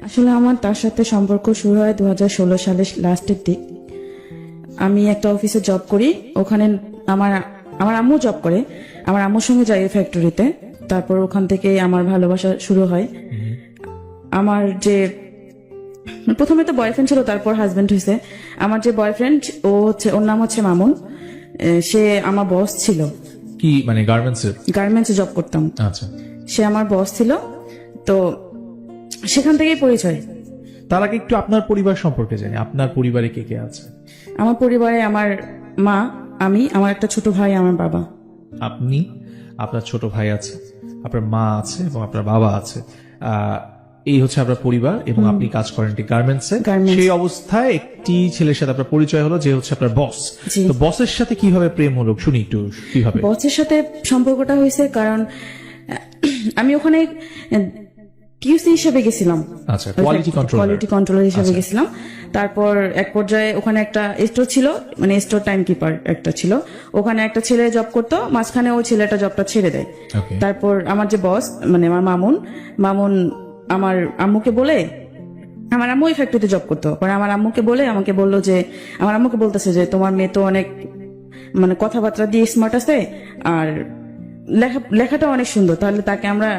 আসলে আমার তার সাথে সম্পর্ক শুরু হয় 2016 সালের লাস্টের দিক। আমি একটা অফিসে জব করি, ওখানে আমার আমার আম্মু জব করে, আমার আম্মুর সঙ্গে যাই ফ্যাক্টরিতে। তারপর ওখান থেকে আমার ভালোবাসা শুরু হয়। আমার যে প্রথমে তো বয়ফ্রেন্ড ছিল, তারপর হাজবেন্ড হয়েছে। আমার যে বয়ফ্রেন্ড ও হচ্ছে, ওর নাম হচ্ছে মামুন। সে আমার বস ছিল। কি মানে গার্মেন্টসে জব করতাম। আচ্ছা, সে আমার বস ছিল, তো সেখান থেকেই পরিচয়। তার আগে একটু আপনার পরিবার সম্পর্কে জানি। আপনার পরিবারে কে কে আছে? আমার পরিবারে আমার মা, আমি, আমার একটা ছোট ভাই, আমার বাবা। আপনি, আপনার ছোট ভাই আছে, আপনার মা আছে এবং আপনার বাবা আছে। এই হচ্ছে আপনার পরিবার এবং আপনি কাজ করেন গার্মেন্টসে। সেই অবস্থায় একটি ছেলের সাথে আপনার পরিচয় হলো, যে হচ্ছে আপনার বস। তো বসের সাথে কিভাবে প্রেম হলো শুনি একটু। কিভাবে বসের সাথে সম্পর্কটা হয়েছে? কারণ আমি ওখানে কিউসি হিসেবে গেছিলাম। আচ্ছা, কোয়ালিটি কন্ট্রোলার হিসেবে গেছিলাম। তারপর এক পর্যায়ে ওখানে একটা স্টোর ছিল, মানে স্টোর টাইম কিপার একটা ছিল। ওখানে একটা ছেলে জব করতো, মাঝখানে ওই ছেলেটা জবটা ছেড়ে দেয়। তারপর আমার যে বস, মানে আমার মামুন আমার আম্মুকে বলে, আমার আম্মু ওই ফ্যাক্টরিতে জব করতো, পরে আমার আম্মুকে বলে আমাকে বললো যে, আমার আম্মুকে বলতেছে যে তোমার মেয়ে তো অনেক মানে কথাবার্তা দিয়ে স্মার্ট আছে, আর লেখাটা অনেক সুন্দর, তাহলে তাকে আমরা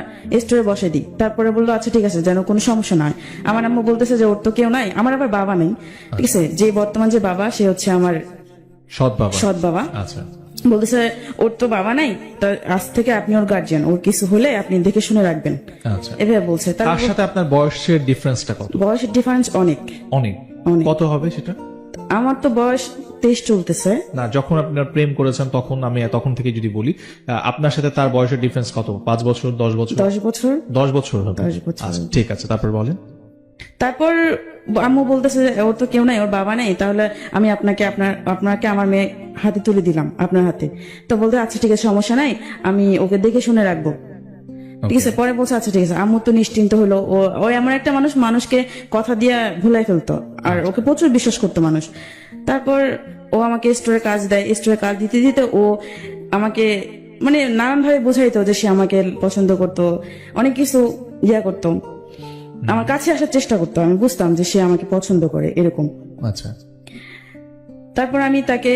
স্টোরে বসে দিই। তারপরে বললো আচ্ছা ঠিক আছে, যেন কোনো সমস্যা না হয়। আমার আম্মু বলতেছে যে ওর তো কেউ নাই, আমার আবার বাবা নেই, ঠিক আছে। যে বর্তমান যে বাবা, সে হচ্ছে আমার সৎ বাবা। আচ্ছা, বলতেছে ওর তো বাবা নাই, তা আজ থেকে আপনি ওর গার্জিয়ান, ওর কিছু হলে আপনি দেখে শুনে রাখবেন। আচ্ছা, এভাবে বলছে। তার সাথে আপনার বয়সের ডিফারেন্সটা কত? বয়সের ডিফারেন্স অনেক। কত হবে সেটা? আমার তো বয়স 23 চলতেছে। না, যখন আপনার প্রেম করেছেন তখন, আমি তখন থেকে যদি বলি, আপনার সাথে তার বয়সের ডিফারেন্স কত? 5 বছর, 10 বছর? 10 বছর। 10 বছর হবে। 10 বছর। আচ্ছা, ঠিক আছে, তারপর বলেন। তারপর আম্মু বলতেছে ওর তো কেউ নাই, ওর বাবা নেই, তাহলে আমি আপনাকে আমার মেয়ে হাতে তুলে দিলাম, আপনার হাতে। তো বলতে আচ্ছা ঠিক আছে, সমস্যা নাই, আমি ওকে দেখে শুনে রাখবো, ঠিক আছে। পরে বলছে আচ্ছা ঠিক আছে। আম্মু তো নিশ্চিন্ত হলো। ও এমন একটা মানুষকে কথা দিয়ে ভুলাই ফেলতো, আর ওকে প্রচুর বিশ্বাস করতো মানুষ। তারপর ও আমাকে স্টোরে কাজ দেয়, স্টোরে কাজ দিতে দিতে ও আমাকে মানে নানান ভাবে বোঝাইতো যে সে আমাকে পছন্দ করতো, অনেক কিছু করতো, আমার কাছে আসার চেষ্টা করতো। আমি বুঝতাম যে সে আমাকে পছন্দ করে, এরকম। আচ্ছা, তারপর আমি তাকে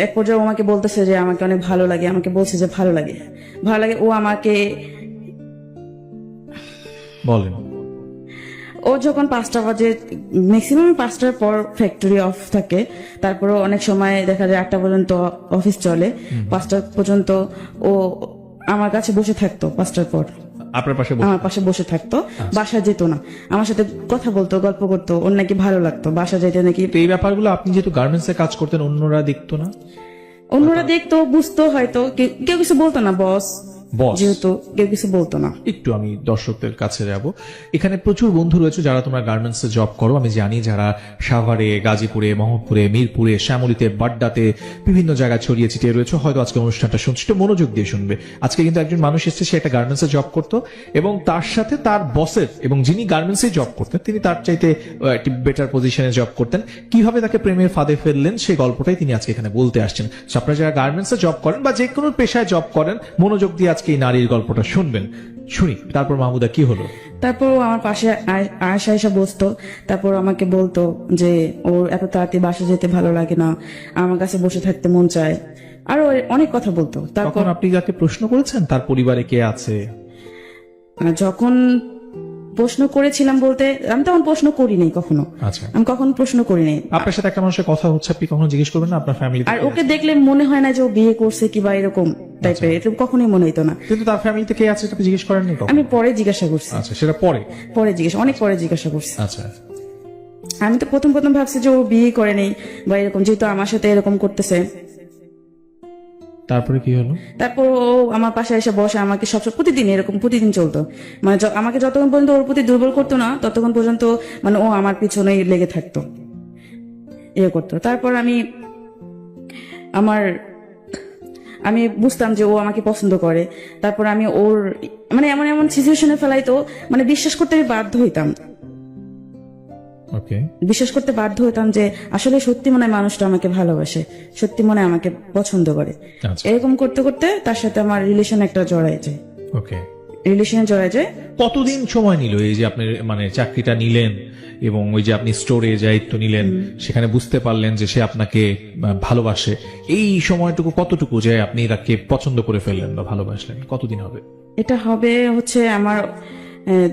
এক পর্যায়ে আমাকে বলতেছে যে আমাকে অনেক ভালো লাগে, আমাকে বলছে যে ভালো লাগে। ও আমাকে বলেন। ও যখন 5টা বাজে, ম্যাক্সিমাম 5টার পর ফ্যাক্টরি অফ থাকে, তারপরে অনেক সময় দেখা যায় 8টা পর্যন্ত অফিস চলে, 5টা পর্যন্ত ও আমার কাছে বসে থাকতো। 5টার পর আমার পাশে বসে থাকতো, বাসায় যেত না, আমার সাথে কথা বলতো, গল্প করতো, ওর নাকি ভালো লাগতো, বাসা যেতে নাকি। এই ব্যাপারগুলো আপনি যেহেতু গার্মেন্টসে কাজ করতেন, অন্যরা দেখতো না? অন্যরা দেখতো, বুঝতো হয়তো, কেউ কিছু বলতো না, বস যেহেতু কেউ কিছু বলতো না। একটু আমি দর্শকদের কাছে যাব। এখানে প্রচুর বন্ধু রয়েছে যারা তোমরা গার্মেন্টসে জব করো, আমি জানি, যারা সাভারে, গাজীপুরে, মোহাম্মদপুরে, মিরপুরে, শ্যামলীতে, বাড্ডাতে, বিভিন্ন জায়গায় ছড়িয়ে ছিটিয়ে রয়েছে। হয়তো আজকে অনুষ্ঠানটা শুনছে, একটু মনোযোগ দিয়ে শুনবে। আজকে কিন্তু একজন মানুষ এসেছে, সে একটা গার্মেন্টসে জব করতো এবং তার সাথে তার বসের, এবং যিনি গার্মেন্টসে জব করতেন তিনি তার চাইতে একটি বেটার পজিশনে জব করতেন। কিভাবে তাকে প্রেমের ফাঁদে ফেললেন সেই গল্পটাই তিনি আজকে এখানে বলতে আসছেন। আপনারা যারা গার্মেন্টসে জব করেন বা যে কোনো পেশায় জব করেন, মনোযোগ দিয়ে আজকে এই নারীর গল্পটা শুনবেন। শুনি। তারপর মাহমুদা, কি হলো? তারপর আমার পাশে আয়সা এসে বসতো, তারপর আমাকে বলতো যে ওর এত তাড়াতাড়ি বাসা যেতে ভালো লাগে না, আমার কাছে বসে থাকতে মন চায়, আরো অনেক কথা বলতো। তখন আপনি যাকে প্রশ্ন করেছেন তার পরিবারে কে আছে? যখন প্রশ্ন করেছিলাম বলতে, আমি তখন প্রশ্ন করিনি কখনো। আচ্ছা, আমি কখনো প্রশ্ন করিনি। আপনার সাথে একটা মানুষের কথা হচ্ছে, আপনি কখনো জিজ্ঞেস করবেন না আপনার ফ্যামিলি? আর ওকে দেখলে মনে হয় না যে ও বিয়ে করছে কিংবা এরকম টাইপের, এরকম কখনোই মনে হইতো না। কিন্তু তার ফ্যামিলিতে কে আছে আপনি জিজ্ঞেস করেননি? আমি পরে জিজ্ঞাসা করছি। আচ্ছা, সেটা পরে জিজ্ঞাসা, অনেক পরে জিজ্ঞাসা করছি। আচ্ছা, আমি তো প্রথম ভাবছি যে ও বিয়ে করে নেই বা এরকম, যেহেতু আমার সাথে এরকম করতেছে। তারপরে কি হলো? তারপর ও আমার পাশে এসে বসে, আমাকে সবসময় প্রতিদিন চলতো, মানে আমাকে যতক্ষণ পর্যন্ত ওর প্রতি দুর্বল করতো না, ততক্ষণ পর্যন্ত মানে ও আমার পিছনেই লেগে থাকতো, করতো। তারপর আমি বুঝতাম যে ও আমাকে পছন্দ করে। তারপর আমি ওর মানে এমন সিচুয়েশনে ফেলাইতো, মানে বিশ্বাস করতে বাধ্য হইতাম যে আসলে সত্যি মনে হয় মানুষটা আমাকে ভালোবাসে, সত্যি মনে হয় আমাকে পছন্দ করে। এরকম করতে করতে তার সাথে আমার রিলেশন একটা জড়ায় যায়। রিলেশনে জড়ায় যায়। কতদিন সময় নিল এই যে আপনি মানে চাকরিটা নিলেন এবং ওই যে আপনি স্টোরে দায়িত্ব নিলেন, সেখানে বুঝতে পারলেন যে সে আপনাকে ভালোবাসে, এই সময়টুকু কতটুকু যে আপনি তাকে পছন্দ করে ফেললেন বা ভালোবাসলেন, কতদিন হবে? এটা হবে হচ্ছে আমার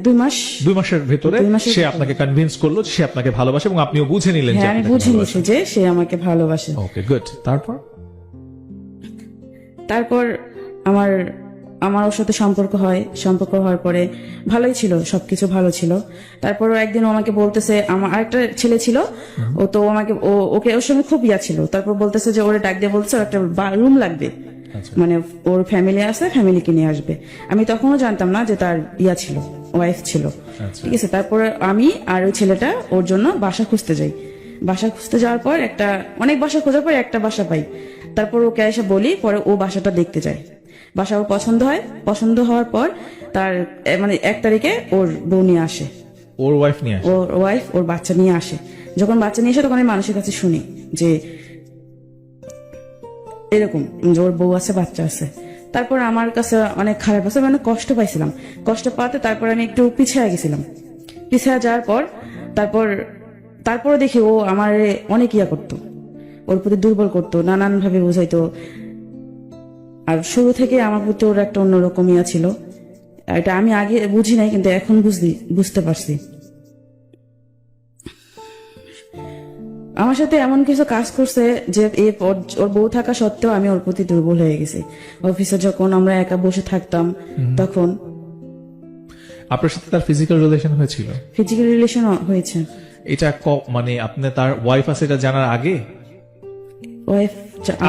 2 মাস। 2 মাসের ভেতরে 2 মাসের সে আপনাকে কনভিন্স করলো যে সে আপনাকে ভালোবাসে এবং আপনিও বুঝে নিলেন যে হ্যাঁ, আমি আপনি তাকে বুঝে ভালোবাসেন। নিয়েছি যে সে আমাকে ভালোবাসে। ওকে, গুড। তারপর আমার আমার ওর সাথে সম্পর্ক হওয়ার পরে ভালোই ছিল, সবকিছু ভালো ছিল। তারপর একদিন ও আমাকে বলতেছে, আমার আরেকটা ছেলে ছিল, ও তো আমাকে ওকে ওর সঙ্গে খুব ইয়া ছিল। তারপর বলতেছে যে ওরে ডাক দিয়ে বলছে ওর একটা রুম লাগবে, মানে ওর ফ্যামিলি আছে, ফ্যামিলিকে নিয়ে আসবে। আমি তখনও জানতাম না যে তার ইয়া ছিল, ওয়াইফ ছিল। ঠিক আছে, তারপরে আমি আর ওই ছেলেটা ওর জন্য বাসা খুঁজতে যাই। বাসা খুঁজতে যাওয়ার পর অনেক বাসা খোঁজার পর একটা বাসা পাই। তারপর ওকে এসে বলি, পরে ও বাসাটা দেখতে যায়। বাসা ওর পছন্দ হওয়ার পর তার মানে 1 তারিখে ওর বউ নিয়ে আসে, ওর ওয়াইফ নিয়ে আসে? ওর ওয়াইফ ওর বাচ্চা নিয়ে আসে। যখন বাচ্চা নিয়ে আসে তখন আমি মানুষের কাছে শুনি যে এরকম যে ওর বউ আছে, বাচ্চা আছে। তারপর আমার কাছে অনেক খারাপ আছে, মানে কষ্ট পাইছিলাম। কষ্ট পাতে তারপর আমি একটু পিছিয়ে গেছিলাম। পিছিয়ে যাওয়ার পর তারপরে দেখি ও আমার অনেক ইয়া করতো, ওর প্রতি দুর্বল করতো, নানান ভাবে বুঝাইতো। আর শুরু থেকে আমার প্রতি ওর একটা অন্যরকম ইয়া ছিল। এটা আমি আগে বুঝি নাই, কিন্তু এখন বুঝতে পারছি। আমার সাথে এমন কিছু কাজ করছে যে ওর বউ থাকা সত্ত্বেও আমি ওর প্রতি দুর্বল হয়ে গেছি। অফিসে যখন আমরা একা বসে থাকতাম তখন। আপনার সাথে তার ফিজিক্যাল রিলেশন হয়েছিল? ফিজিক্যাল রিলেশন হয়েছে। এটা মানে আপনি তার ওয়াইফ আছে এটা জানার আগে? ওয়াইফ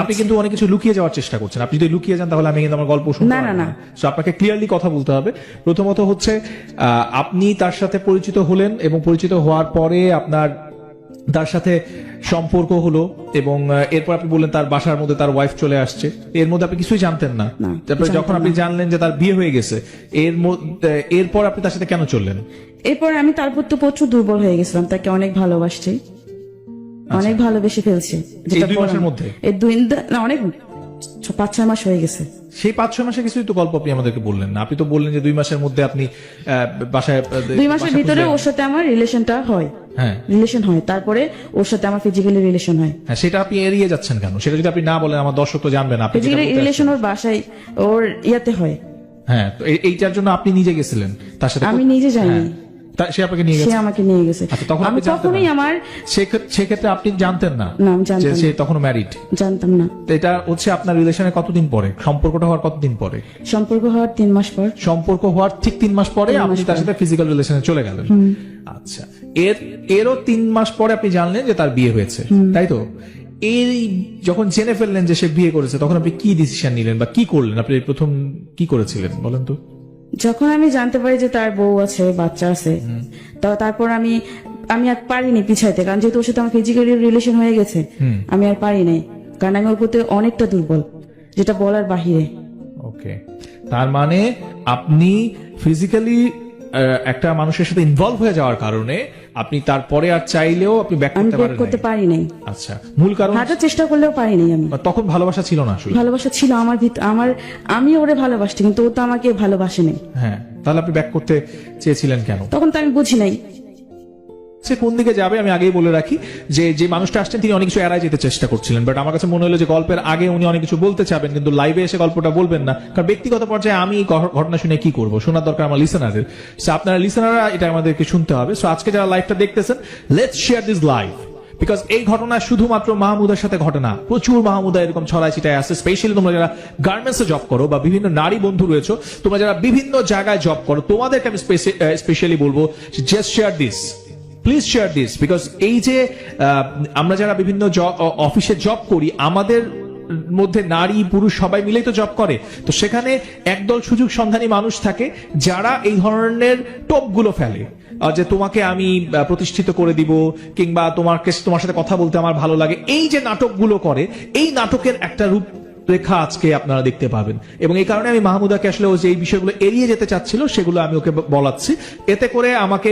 আপনি কিন্তু অনেক কিছু লুকিয়ে যাওয়ার চেষ্টা করছেন। আপনি যদি লুকিয়ে যান তাহলে আমি কিন্তু আমার গল্প শুনতে পারবো না। সো আপনাকে ক্লিয়ারলি কথা বলতে হবে। প্রথমত হচ্ছে আপনি তার সাথে পরিচিত হলেন এবং পরিচিত হওয়ার পরে আপনার তার সাথে সম্পর্ক হলো এবং এরপর আপনি বললেন তার বাসার মধ্যে তার ওয়াইফ চলে আসছে। এর মধ্যে আপনি কিছুই জানতেন না। তারপরে যখন আপনি জানলেন যে তার বিয়ে হয়ে গেছে, এরপর আপনি তার সাথে কেন চললেন? এরপর আমি তার প্রতি প্রচুর দুর্বল হয়ে গেছিলাম। তাকে অনেক ভালোবাসছি, অনেক ভালোবেসে ফেলছি। এই 2 মাসের মধ্যে? এই অনেক 5-6 মাস হয়ে গেছে। সেই 5-6 মাসে কিছুই তো গল্প আপনি আমাদেরকে বললেন না। আপনি তো বললেন যে 2 মাসের মধ্যে আপনি বাসায় 2 মাসের ভিতরে ওর সাথে আমার রিলেশনটা হয়। হ্যাঁ, রিলেশন হয়। তারপরে ওর সাথে আমার ফিজিক্যালি রিলেশন হয়। হ্যাঁ, সেটা আপনি এড়িয়ে যাচ্ছেন কেন? সেটা যদি আপনি না বলেন আমার দর্শক তো জানবে না। আপনি ফিজিক্যালি রিলেশন ওর বাসায় ওর ইয়াতে হয়। হ্যাঁ, তো এইটার জন্য আপনি নিজে গেছিলেন তার সাথে? আমি নিজে যাইনি, সে আপনাকে নিয়ে সে গেছে? আমাকে নিয়ে গেছে। তখন আমি তখনই আমার সেক্ষেত্রে আপনি জানতেন না না, আমি জানতাম যে সে তখন ম্যারিড? জানতাম না। তো এটা হচ্ছে আপনার রিলেশনের কতদিন পরে, সম্পর্কটা হওয়ার কতদিন পরে? সম্পর্ক হওয়ার 3 মাস পর। সম্পর্ক হওয়ার ঠিক 3 মাস পরে আপনি তার সাথে ফিজিক্যাল রিলেশনে চলে গেলেন। আচ্ছা, এরও 3 মাস পরে আপনি জানলেন যে তার বিয়ে হয়েছে, তাই তো? এই যখন জেনে ফেললেন যে সে বিয়ে করেছে, তখন আপনি কি ডিসিশন নিলেন বা কি করলেন? আপনি প্রথম কি করেছিলেন বলেন তো? যখন আমি জানতে পারি যে তার বউ আছে, বাচ্চা আছে, তারপর আমি আর পারিনি পিছাইতে, কারণ যেহেতু ওর সাথে আমার ফিজিক্যালি রিলেশন হয়ে গেছে, আমি আর পারি নাই, কারণ আমি ওর প্রতি অনেকটা দুর্বল, যেটা বলার বাহিরে। ওকে, তার মানে আপনি ফিজিক্যালি একটা মানুষের সাথে ইনভলভ হয়ে যাওয়ার কারণে আপনি তারপরে আর চাইলেও আপনি ব্যাক করতে পারি নাই। আচ্ছা, মূল কারণ? হাঁটার চেষ্টা করলেও পারি নাই আমি। তখন ভালোবাসা ছিল না? আসলে ভালোবাসা ছিল আমার ভিতর, আমি ওরে ভালোবাসছি, কিন্তু ও তো আমাকে ভালোবাসে নাই। হ্যাঁ, তাহলে আপনি ব্যাক করতে চেয়েছিলেন কেন? তখন তো আমি বুঝি নাই সে কোন দিকে যাবে। আমি আগেই বলে রাখি যে মানুষটা আসছেন তিনি অনেক কিছু এড়াই যেতে চেষ্টা করছিলেন, বাট আমার কাছে মনে হলো যে গল্পের আগে উনি অনেক কিছু বলতে চাবেন, কিন্তু লাইভে এসে গল্পটা বলবেন না, কারণ ব্যক্তিগত পর্যায়ে আমি ঘটনা শুনে কি করব, শোনার দরকার আমার লিসেনারদের। সো আপনারা লিসেনাররা এটা আমাদেরকে শুনতে হবে। সো আজকে যারা লাইভটা দেখতেছেন, let's share this live, because এই ঘটনা শুধুমাত্র মাহমুদার সাথে ঘটে না, প্রচুর মাহমুদা এরকম ছড়ায় ছিটায় আছে। স্পেশালি তোমরা যারা গার্মেন্টসে জব করো বা বিভিন্ন নারী বন্ধু রয়েছে, তোমরা যারা বিভিন্ন জায়গায় জব করো, তোমাদেরকে আমি স্পেশালি বলবো just share this, please share this, because এই যে আমরা যারা বিভিন্ন অফিসে জব করি, আমাদের মধ্যে নারী পুরুষ সবাই মিলেই তো জব করে, তো সেখানে একদল সুযোগ সন্ধানী মানুষ থাকে যারা এই ধরনের টোপগুলো ফেলে যে তোমাকে আমি প্রতিষ্ঠিত করে দিব, কিংবা তোমার সাথে কথা বলতে আমার ভালো লাগে। এই যে নাটকগুলো করে, এই নাটকের একটা রূপ রেখা আজকে আপনারা দেখতে পাবেন, এবং এই কারণে আমি মাহমুদাকে আসলে ও যে এই বিষয়গুলো এড়িয়ে যেতে চাচ্ছিল সেগুলো আমি ওকে বলাচ্ছি। এতে করে আমাকে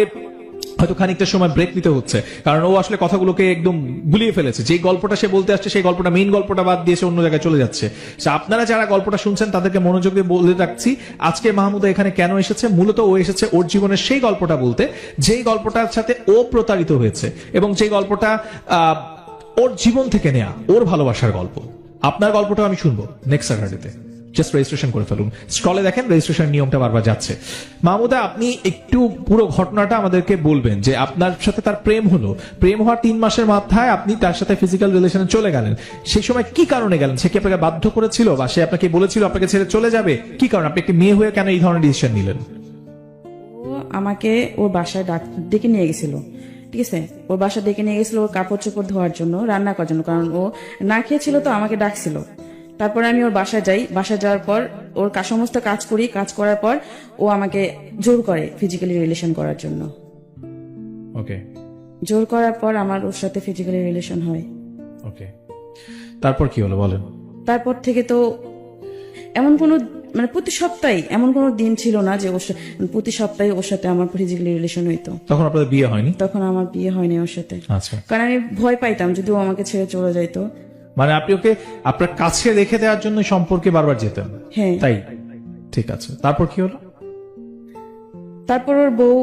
হয়তো খানিকটা সময় ব্রেক নিতে হচ্ছে, কারণ ও আসলে কথাগুলোকে একদম গুলিয়ে ফেলেছে। যে গল্পটা সে বলতে আসছে সেই গল্পটা, মেইন গল্পটা বাদ দিয়ে সে অন্য জায়গায় চলে যাচ্ছে। So, আপনারা যারা গল্পটা শুনছেন তাদেরকে মনোযোগ দিয়ে বলে রাখছি, আজকে মাহমুদা এখানে কেন এসেছে। মূলত ও এসেছে ওর জীবনের সেই গল্পটা বলতে, যেই গল্পটার সাথে ও প্রতারিত হয়েছে এবং যে গল্পটা ওর জীবন থেকে নেয়া, ওর ভালোবাসার গল্প। আপনার গল্পটা আমি শুনবো নেক্সট স্যাটারডেতে। জাস্ট রেজিস্ট্রেশন করে ফেলুন। স্ক্রলে দেখেন রেজিস্ট্রেশন নিয়মটা বারবার যাচ্ছে। মাহমুদা, আপনি একটু পুরো ঘটনাটা আমাদেরকে বলবেন যে আপনার সাথে তার প্রেম হলো, প্রেম হওয়ার 3 মাসের মাথায় আপনি তার সাথে ফিজিক্যাল রিলেশনে চলে গেলেন। সেই সময় কি কারণে গেলেন? সে কি আপনাকে বাধ্য করেছিল বা সে আপনাকে বলেছিল আপনাকে ছেড়ে চলে যাবে? কি কারণ? আপনি একটি মেয়ে হয়ে কেন এই ধরনের ডিসিশন নিলেন? ও আমাকে ওর বাসায় ডেকে নিয়ে গেছিল, ঠিক আছে? ওর বাসা ডেকে নিয়ে গেছিল ওর কাপড় চোপড় ধোয়ার জন্য, রান্না করার জন্য, কারণ ও না খেয়েছিল, তো আমাকে ডাকছিল। তারপরে আমি ওর বাসায় যাই, বাসায় যাওয়ার পর ওর সমস্ত কাজ করি, কাজ করার পর ও আমাকে জোর করে ফিজিক্যালি রিলেশন করার জন্য। ওকে, জোর করার পর আমার ওর সাথে ফিজিক্যালি রিলেশন হয়। ওকে, তারপর কি হলো বলেন? তারপর থেকে তো এমন কোনো মানে প্রতি সপ্তাহে এমন কোনো দিন ছিল না যে প্রতি সপ্তাহে ওর সাথে আমার ফিজিক্যালি রিলেশন হইতো। তখন আপনাদের বিয়ে হয়নি? তখন আমার বিয়ে হয়নি ওর সাথে। আচ্ছা, কারণ আমি ভয় পাইতাম যদি ও আমাকে ছেড়ে চলে যাইতো। মানে আপনি ওকে আপনার কাছে রেখে দেওয়ার জন্য সম্পর্কে বারবার যেতেন? হ্যাঁ। তাই, ঠিক আছে। তারপর কি হলো? তারপর ওর বউ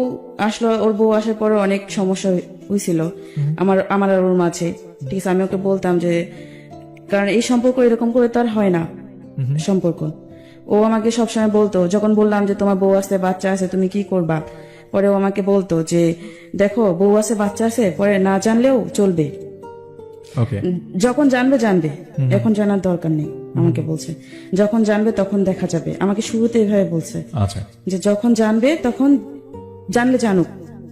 আসলো, ওর বউ আসার পরে অনেক সমস্যা হয়েছিল আমার আর ওর মাঝে, ঠিক আছে? আমি ওকে বলতাম যে, কারণ এই সম্পর্ক এরকম করে তো আর হয় না সম্পর্ক। ও আমাকে সবসময় বলতো, যখন বললাম যে তোমার বউ আছে, বাচ্চা আছে, তুমি কি করবা, পরে ও আমাকে বলতো যে দেখো বউ আছে, বাচ্চা আছে, পরে না জানলেও চলবে, ওকে, যখন জানবে জানবে, এখন জানার দরকার নেই। আমাকে বলছে যখন জানবে তখন দেখা যাবে। আমাকে শুরুতে এভাবে বলছে আচ্ছা, যে যখন জানবে তখন, জানলে জানুক,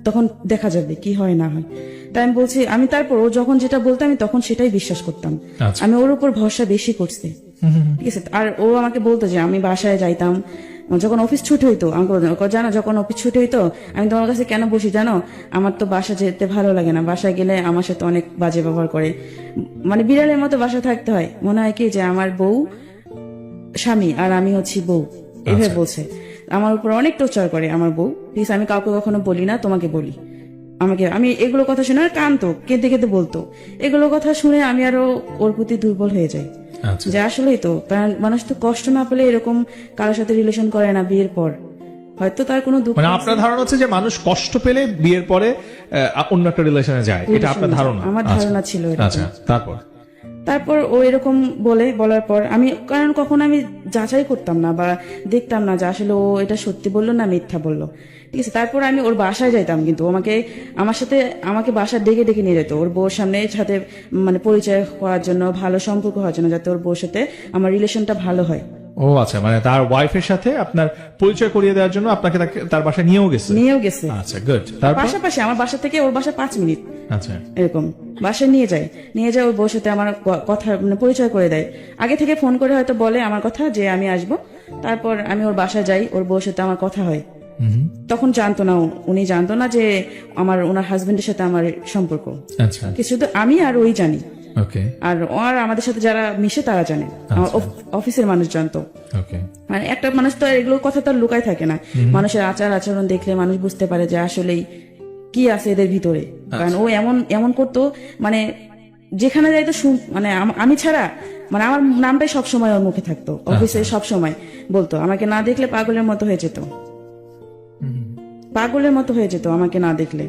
তখন দেখা যাবে কি হয় না হয়। তাই আমি বলছি, আমি তারপর ও যখন যেটা বলতো আমি তখন সেটাই বিশ্বাস করতাম। আচ্ছা। আমি ওর উপর ভরসা বেশি করছি, ঠিক আছে? আর ও আমাকে বলতো যে আমি বাসায় যাইতাম যখন অফিস ছুটি হইতো, আমাকে বলতো, জানো যখন অফিস ছুটি হইতো আমি তোমার কাছে কেন বসি জানো? আমার তো বাসা যেতে ভালো লাগে না, বাসায় গেলে আমার সাথে অনেক বাজে ব্যবহার করে, মানে বিড়ালের মতো বাসা থাকতে হয়, মনে হয় কি যে আমার বউ স্বামী আর আমি হচ্ছি বউ, এভাবে বলছে। আমার উপর অনেক টর্চার করে আমার বউ, প্লিজ আমি কাউকে কখনো বলি না, তোমাকে বলি। আমি এগুলো কথা শুনে আর কানতো, কেঁদে কেঁদে বলতো। এগুলো কথা শুনে আমি আরো ওর প্রতি দুর্বল হয়ে যাই, আচ্ছা। যে আসলেই তো কারণ মানুষ তো কষ্ট না পেলে এরকম কারোর সাথে রিলেশন করে না বিয়ের পর, হয়তো তার কোনো দুঃখ মানে আপনার ধারণা হচ্ছে যে মানুষ কষ্ট পেলে বিয়ের পরে অন্য একটা রিলেশনে যায়, এটা আপনার ধারণা? আমার ধারণা ছিল এরকম। আচ্ছা, তারপর ও এরকম বলার পর আমি, কারণ কখনো আমি যাচাই করতাম না বা দেখতাম না যে আসলে ও এটা সত্যি বললো না মিথ্যা বললো, ঠিক আছে? তারপর আমি ওর বাসায় যাইতাম, কিন্তু আমাকে বাসায় ডেকে ডেকে নিয়ে যেত ওর বউর সাথে মানে পরিচয় করার জন্য, ভালো সম্পর্ক হওয়ার জন্য, যাতে ওর বউর সাথে আমার রিলেশনটা ভালো হয়। ও আচ্ছা, মানে তার ওয়াইফের সাথে আপনার পরিচয় করিয়ে দেওয়ার জন্য আপনাকে তার বাসায় নিয়েও গেছে? আচ্ছা, গুড। তারপর পাশাপাশি আমার বাসা থেকে ওর বাসা 5 মিনিট, আচ্ছা, এরকম বাসায় নিয়ে যায় ওর বউর সাথে আমার কথা মানে পরিচয় করে দেয়। আগে থেকে ফোন করে হয়তো বলে আমার কথা যে আমি আসবো, তারপর আমি ওর বাসায় যাই, ওর বউর সাথে আমার কথা হয়। তখন জানতো না, উনি জানতো না যে ওনার হাজবেন্ডের সাথে আমার সম্পর্ক। আচ্ছা, শুধু আমি আর ওই জানি, ওকে, আর আমাদের সাথে যারা মিশে তারা জানে, আমার অফিসের মানুষ জানতো। ওকে, মানে একটা মানুষ তো এগুলো কথা তো আর লুকায় থাকে না, মানুষের আচার আচরণ দেখলে মানুষ বুঝতে পারে যে আসলেই কি আছে এদের ভিতরে। কারণ ও এমন করতো, মানে যেখানে যাইতো মানে আমি ছাড়া মানে আমার নামটাই সবসময় ওর মুখে থাকতো, অফিসে সবসময় বলতো, আমাকে না দেখলে পাগলের মতো হয়ে যেত, পাগলের মতো হয়ে যেত আমাকে না দেখলে।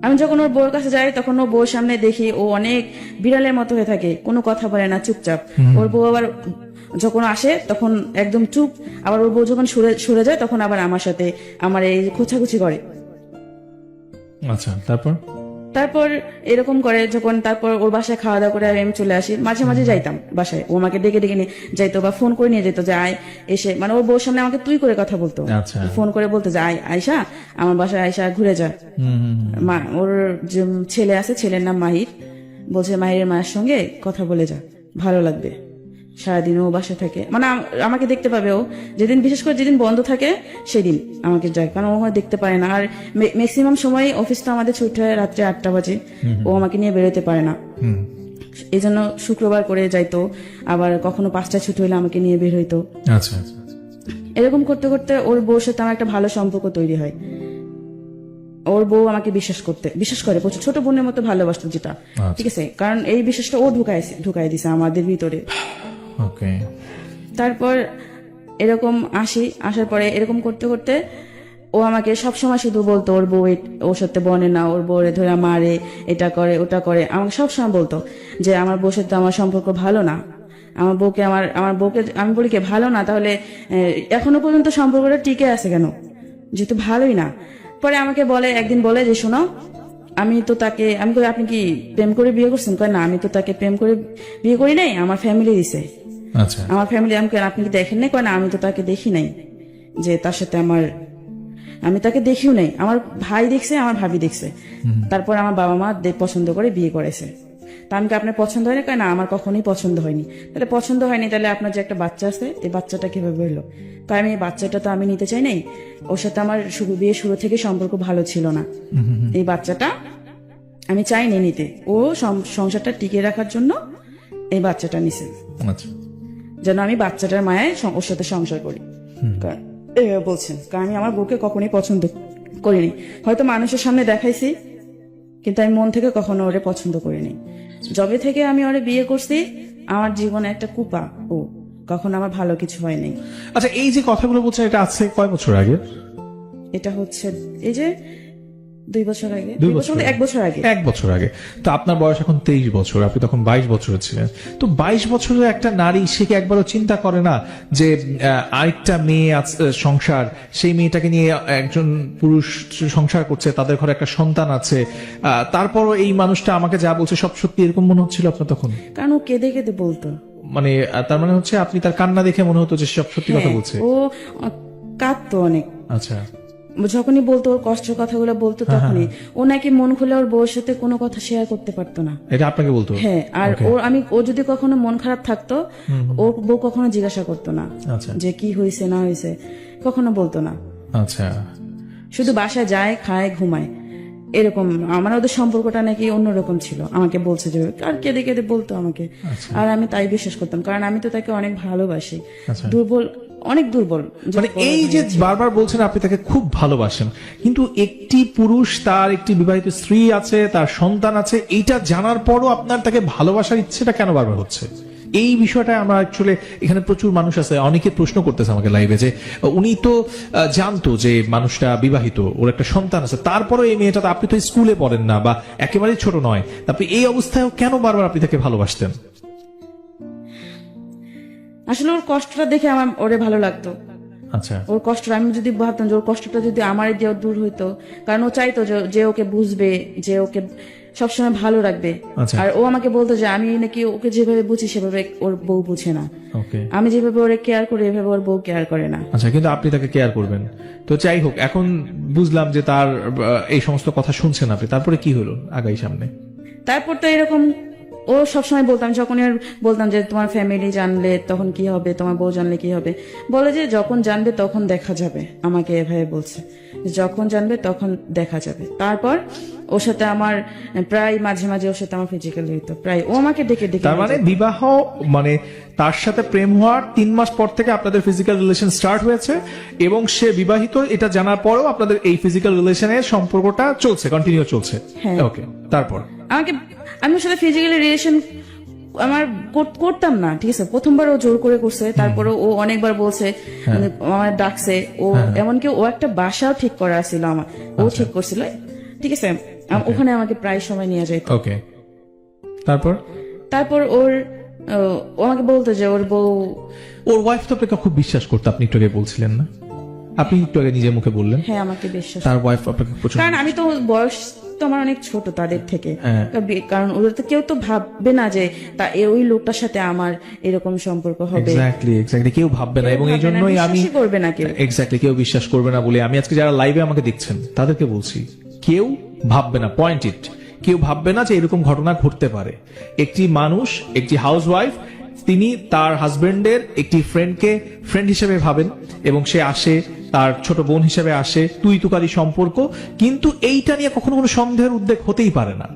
আমি যখন ওর বউর কাছে যাই তখন ও বউর সামনে দেখি ও অনেক বিড়ালের মতো হয়ে থাকে, কোনো কথা বলে না, চুপচাপ। ওর বউ আবার যখন আসে তখন একদম চুপ, আবার ওর বউ যখন সরে যায় তখন আবার আমার সাথে আমার এই খোঁচাখুচি করে। আচ্ছা, তারপর এরকম করে যখন, তারপর ওর বাসায় খাওয়া দাওয়া করে আমি চলে আসি, মাঝে মাঝে যাইতাম বাসায়, ও আমাকে ডেকে ডেকে নিয়ে যাইতো বা ফোন করে নিয়ে যেত যে আয় এসে, মানে ওর বউর সামনে আমাকে তুই করে কথা বলতো, ফোন করে বলতো যে আয়শা আমার বাসায় আয়শা ঘুরে যা। ওর যে ছেলে আছে, ছেলের নাম মাহির, বলছে মাহিরের মায়ের সঙ্গে কথা বলে যা, ভালো লাগবে, সারাদিন ও বাসায় থাকে, মানে আমাকে দেখতে পাবে ও, যেদিন বিশেষ করে যেদিন বন্ধ থাকে সেদিন আমাকে যায়, কারণ ও দেখতে পারে না। আর ম্যাক্সিমাম সময় অফিস তো আমাদের ছুটি হয় রাত্রে 8টা বাজে, ও আমাকে নিয়ে বেরোতে পারে না, এই জন্য শুক্রবার করে যাইতো, আবার কখনো 5টায় ছুটি হলে আমাকে নিয়ে বের হইতো। আচ্ছা, এরকম করতে করতে ওর বউর সাথে আমার একটা ভালো সম্পর্ক তৈরি হয়। ওর বউ আমাকে বিশ্বাস করে প্রচুর, ছোট বোনের মতো ভালোবাসতো যেটা, ঠিক আছে, কারণ এই বিশ্বাসটা ও ঢুকাই দিছে আমাদের ভিতরে। ওকে। তারপর এরকম আসার পরে এরকম করতে করতে ও আমাকে সবসময় শুধু বলতো ওর বউ ওর সাথে বনে না, ওর বউরে ধরে মারে, এটা করে ওটা করে, আমাকে সবসময় বলতো যে আমার বউর সাথে আমার সম্পর্ক ভালো না, আমার বউকে আমি বলি কি ভালো না, তাহলে এখনো পর্যন্ত সম্পর্কটা টিকে আছে কেন, যেহেতু ভালোই না। পরে আমাকে একদিন বলে যে শোনো, আমি কই আপনি কি প্রেম করে বিয়ে করছেন? কয় না, আমি তো তাকে প্রেম করে বিয়ে করি নাই, আমার ফ্যামিলি দিছে। আচ্ছা। আমার ফ্যামিলি, আপনি কি দেখেন নাই? কয় না, আমি তো তাকে দেখি নাই, যে তার সাথে আমি তাকে দেখিও নাই, আমার ভাই দেখছে, আমার ভাবি দেখছে, তারপর আমার বাবা মা পছন্দ করে বিয়ে করেছে। তা আমি কি আপনার পছন্দ হয়নি? কয় না, আমার কখনোই পছন্দ হয়নি। তাহলে পছন্দ হয়নি, তাহলে আপনার যে একটা বাচ্চা আছে, এই বাচ্চাটা কিভাবে হলো? তাই আমি এই বাচ্চাটা তো আমি নিতে চাই নাই, ওর সাথে আমার বিয়ে শুরু থেকে সম্পর্ক ভালো ছিল না, এই বাচ্চাটা আমি চাইনি নিতে, ও সংসারটা টিকিয়ে রাখার জন্য এই বাচ্চাটা নিছে, আচ্ছা। যেন আমি বাচ্চাটার মায়ায় ওর সাথে সংসার করি। এভাবে বলছেন, কারণ আমি আমার বউকে কখনোই পছন্দ করিনি, হয়তো মানুষের সামনে দেখাইছি, কিন্তু আমি মন থেকে কখনো ওরে পছন্দ করিনি। যবে থেকে আমি ওরে বিয়ে করছি, আমার জীবনে একটা কুপা, ও কখনো আমার ভালো কিছু হয়নি। আচ্ছা, এই যে কথাগুলো বলছেন, এটা আছে কয় বছর আগে? এটা হচ্ছে এই যে 2 বছর আগে, 2 বছর, 1 বছর আগে। 1 বছর আগে। তো আপনার বয়স এখন 23 বছর, আপনি তখন 22 বছরের ছিলেন। তো 22 বছরের একটা নারী, সে কি একবারও চিন্তা করে না যে আরেকটা মেয়ে সংসার, সেই মেয়েটাকে নিয়ে একজন পুরুষ সংসার করছে, তাদের ঘরে একটা সন্তান আছে, তারপরও এই মানুষটা আমাকে যা বলছে সব সত্যি, এরকম মনে হচ্ছিল আপনার তখন? কারণ ও কেঁদে কেঁদে বলতো, মানে তার মানে হচ্ছে আপনি তার কান্না দেখে মনে হতো যে সব সত্যি কথা বলছে? ও কাঁদতো অনেক। আচ্ছা। যখনই বলতো, ওর কষ্টের কথাগুলো বলতো, তখনই ও নাকি মন খুলে ওর বউর সাথে কোনো কথা শেয়ার করতে পারতো না। এটা আপনাকে বলতো? হ্যাঁ। আর ও যদি কখনো মন খারাপ থাকতো, ওর বউ কখনো জিজ্ঞাসা করতো না যে কি হয়েছে না হয়েছে, কখনো বলতো না। আচ্ছা। শুধু বাসায় যায়, খায়, ঘুমায়, এরকম। আমার ওদের সম্পর্কটা নাকি অন্যরকম ছিল, আমাকে বলছে যে, আর কেঁদে কেঁদে বলতো আমাকে। আর আমি তাই বিশ্বাস করতাম, কারণ আমি তো তাকে অনেক ভালোবাসি। অনেক দুর্বল। মানে এই যে বারবার বলছেন আপনি তাকে খুব ভালোবাসেন, কিন্তু একটি পুরুষ, তার একটি বিবাহিত স্ত্রী আছে, তার সন্তান আছে, এইটা জানার পরও আপনার তাকে ভালোবাসার ইচ্ছেটা কেন বারবার হচ্ছে? এই বিষয়টা আমরা অ্যাকচুয়ালি, এখানে প্রচুর মানুষ আছে, অনেকে প্রশ্ন করতেছে আমাকে লাইভে যে উনি তো জানতো যে মানুষটা বিবাহিত, ওর একটা সন্তান আছে, তারপরও এই মেয়েটা, আপনি তো স্কুলে পড়েন না বা একেবারেই ছোট নয়, আপনি এই অবস্থায় কেন বারবার আপনি তাকে ভালোবাসতেন? আসলে ওর কষ্টটা দেখে আমার ওরে ভালো লাগতো। আচ্ছা। ওর কষ্ট, আমি যদি ভাবতাম যে ওর কষ্টটা যদি আমার দিয়ে দূর হইতো, কারণ ও চাইতো যে ওকে বুঝবে, যে ওকে সবসময় ভালো রাখবে। আর ও আমাকে বলতো যে আমি নাকি ওকে যেভাবে বুঝি সেভাবে ওর বউ বুঝে না, আমি যেভাবে ওরে কেয়ার করি এভাবে ওর বউ কেয়ার করে না। আচ্ছা, কিন্তু আপনি তাকে কেয়ার করবেন তো। যাই হোক, এখন বুঝলাম যে তার এই সমস্ত কথা শুনছেন আপনি, তারপরে কি হলো আগাই সামনে? তারপর তো এরকম ও সবসময় বলতাম, যখন বলতাম যে তোমার ফ্যামিলি জানলে তখন কি হবে, তোমার বউ জানলে কি হবে, বলে যে যখন জানবে তখন দেখা যাবে। আমাকে এভাবে বলছে, যখন জানবে তখন দেখা যাবে। তারপর ওর সাথে আমার প্রায় মাঝে মাঝে ওর সাথে আমার ফিজিক্যাল হইতো, প্রায় ও আমাকে ডেকে ডেকে। তার মানে বিবাহ, মানে তার সাথে প্রেম হওয়ার 3 মাস পর থেকে আপনাদের ফিজিক্যাল রিলেশন স্টার্ট হয়েছে, এবং সে বিবাহিত এটা জানার পরেও আপনাদের এই ফিজিক্যাল রিলেশনের সম্পর্কটা চলছে, কন্টিনিউ চলছে। ওকে। তারপর আমি ওর সাথে ফিজিক্যালি রিলেশন আমার করতাম না, ঠিক আছে। প্রথমবার ও জোর করে করছে, তারপরে ও অনেকবার বলছে, আমার ডাকছে, ও এমনকি ও একটা বাসাও ঠিক করা ছিল আমার, ও ঠিক করছিল, ঠিক আছে। ওখানে আমাকে প্রায় সময় নিয়ে যেত। ওকে। তারপর ও আমাকে বলতো যে ওর ওয়াইফ তো আপনাকে খুব বিশ্বাস করতো, আপনি একটু আগে বলছিলেন না? আপনি একটু আগে নিজের মুখে বললেন। হ্যাঁ, আমাকে বিশ্বাস। তার ওয়াইফ আপনাকে প্রচুর, কারণ আমি তো বয়স তো আমার অনেক ছোট তাদের থেকে, কারণ ওদের তো কেউ তো ভাববে না যে ওই লোকটার সাথে আমার এরকম সম্পর্ক হবে। এক্স্যাক্টলি কেউ ভাববে না, এবং এই জন্যই আমি করবে না কেউ, এক্স্যাক্টলি কেউ বিশ্বাস করবে না বলে আমি আজকে যারা লাইভে আমাকে দেখছেন তাদেরকে বলছি, কেউ ভাববে না, পয়েন্ট ইট, কেউ ভাববে না যে এরকম ঘটনা ঘটতে পারে। একটি মানুষ, একটি হাউসওয়াইফ, তিনি তার হাজবেন্ডের একটি ফ্রেন্ডকে ফ্রেন্ড হিসেবে ভাবেন, এবং সে আসে, তার ছোট বোন হিসেবে আসে, তুই তুকারি সম্পর্ক, কিন্তু এইটা নিয়ে কখনো কোনো সন্দেহের উদ্বেগ হতেই পারে না,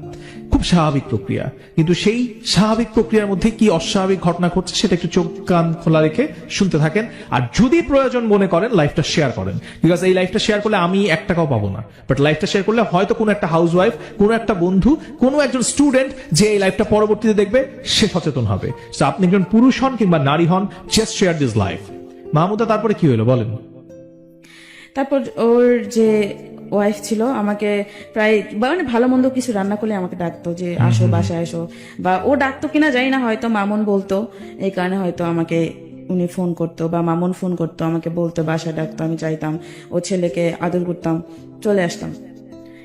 খুব স্বাভাবিক প্রক্রিয়া। কিন্তু সেই স্বাভাবিক প্রক্রিয়ার মধ্যে কি অস্বাভাবিক ঘটনা ঘটছে সেটা একটু চোখ কান খোলা রেখে শুনতে থাকেন, আর যদি প্রয়োজন মনে করেন লাইফটা শেয়ার করেন, বিকজ এই লাইফটা শেয়ার করলে আমি 1 টাকাও পাবো না, বাট লাইফটা শেয়ার করলে হয়তো কোনো একটা হাউসওয়াইফ, কোনো একটা বন্ধু, কোনো একজন স্টুডেন্ট যে এই লাইফটা পরবর্তীতে দেখবে সে সচেতন হবে। So আপনি একজন পুরুষ হন কিংবা নারী হন, just share this life. Mahmuda, তারপরে কি হলো বলেন? তারপর ওর যে ওয়াইফ ছিল আমাকে প্রায় মানে ভালো মন্দ কিছু রান্না করলে আমাকে ডাকতো যে আসো বাসায় আসো, বা ও ডাকতো কিনা জানি না, হয়তো মামুন বলতো, এই কারণে হয়তো আমাকে উনি ফোন করতো বা মামুন ফোন করতো, আমাকে বলতো, বাসায় ডাকতো, আমি চাইতাম, ও ছেলেকে আদর করতাম, চলে আসতাম।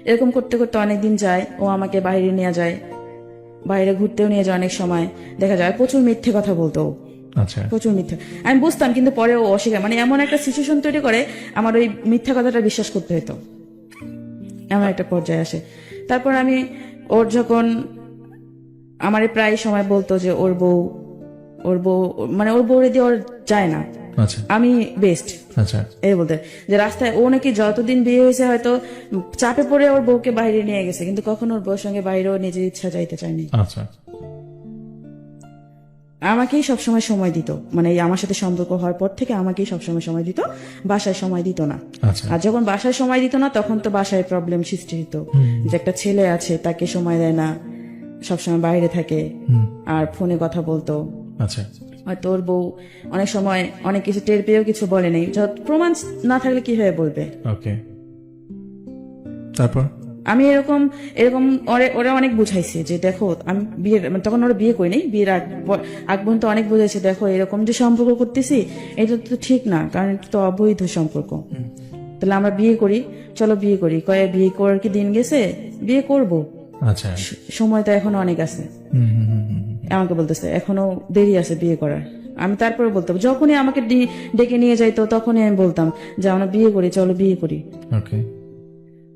এরকম করতে করতে অনেকদিন যায়, ও আমাকে বাইরে নিয়ে যায়, বাইরে ঘুরতেও নিয়ে যায়, অনেক সময় দেখা যায় প্রচুর মিথ্যে কথা বলতো ও। আচ্ছা, প্রচুর মিথ্যা, আমি বুঝতাম, কিন্তু পরে ও অস্বীকার, মানে এমন একটা সিচুয়েশন তৈরি করে আমার ওই মিথ্যা কথাটা বিশ্বাস করতে হতো, এমন একটা পর্যায়ে আসে। তারপর আমি ওর যখন আমারে প্রায় সময় বলতো যে ওর বউ মানে ওর বউরে দিয়ে ওর যায় না, আচ্ছা, আমি বেস্ট, আচ্ছা, এই বলতে, যে রাস্তায় ও নাকি যতদিন বিয়ে হয়েছে হয়তো চাপে পড়ে ওর বউকে বাইরে নিয়ে গেছে, কিন্তু কখনো ওর বউর সঙ্গে বাইরেও নিজের ইচ্ছা যাইতে চায়নি। আচ্ছা, আমাকেই সবসময় সময় দিত, মানে এই আমার সাথে সম্পর্ক হওয়ার পর থেকে আমাকেই সবসময় সময় দিত, বাসায় সময় দিত না। আচ্ছা, আর যখন বাসায় সময় দিত না তখন তো বাসায় প্রবলেম সৃষ্টি হতো, যে একটা ছেলে আছে তাকে সময় দেয় না, সবসময় বাইরে থাকে, আর ফোনে কথা বলতো। আচ্ছা, হয়তো ওর বউ অনেক সময় অনেক কিছু টের পেয়েও কিছু বলে নেই, প্রমাণ না থাকলে কিভাবে বলবে। ওকে, তারপর? আমি এরকম ওরা অনেক বুঝাইছে যে দেখো, আমি বিয়ের মানে তখন ওরা বিয়ে করি নাই, বিয়ের আগ পর্যন্ত অনেক বুঝাইছে, দেখো এরকম যে সম্পর্ক করতেছি এটা তো ঠিক না, কারণ এটা তো অবৈধ সম্পর্ক, তাহলে আমরা বিয়ে করি, চলো বিয়ে করি। বিয়ে করার কি দিন গেছে, বিয়ে করব, আচ্ছা, সময় তো এখনো অনেক আছে, আমাকে বলতেছে এখনো দেরি আছে বিয়ে করার। আমি তারপরে বলতাম, যখনই আমাকে ডেকে নিয়ে যাইতো তখনই আমি বলতাম যে আমরা বিয়ে করি, চলো বিয়ে করি। ওকে,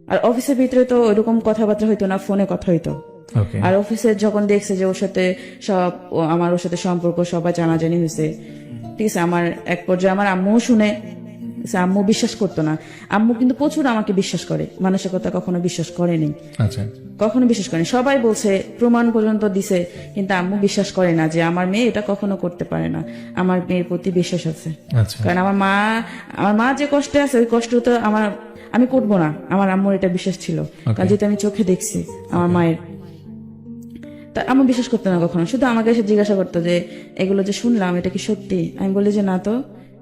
আর অফিসের ভিতরে তো ওইরকম কথাবার্তা হইতো না, ফোনে কথা হইতো। ওকে, আর অফিসে যখন দেখছে যে ওর সাথে আমার ওর সাথে সম্পর্ক সবাই জানাজানি হয়েছে, ঠিক আছে, আমার এক পর্যায়ে আমার আম্মু শুনে, আম্মু বিশ্বাস করতো না, আম্মু কিন্তু প্রচুর আমাকে বিশ্বাস করে, মানুষের কথা কখনো বিশ্বাস করেনি, আচ্ছা, কখনো বিশ্বাস করেনি, সবাই বলছে, প্রমাণ পর্যন্ত দিছে, কিন্তু আম্মু বিশ্বাস করে না যে আমার মেয়ে এটা কখনো করতে পারে না, আমার মেয়ের প্রতি বিশ্বাস আছে। আচ্ছা, কারণ আমার মা যে কষ্টে আছে ওই কষ্ট তো আমি করবো না, আমার আম্মুর এটা বিশ্বাস ছিল, কারণ যেটা আমি চোখে দেখছি আমার মায়ের। তা আম্মু বিশ্বাস করতো না কখনো, শুধু আমাকে এসে জিজ্ঞাসা করতো যে এগুলো যে শুনলাম এটা কি সত্যি, আমি বলি যে না তো,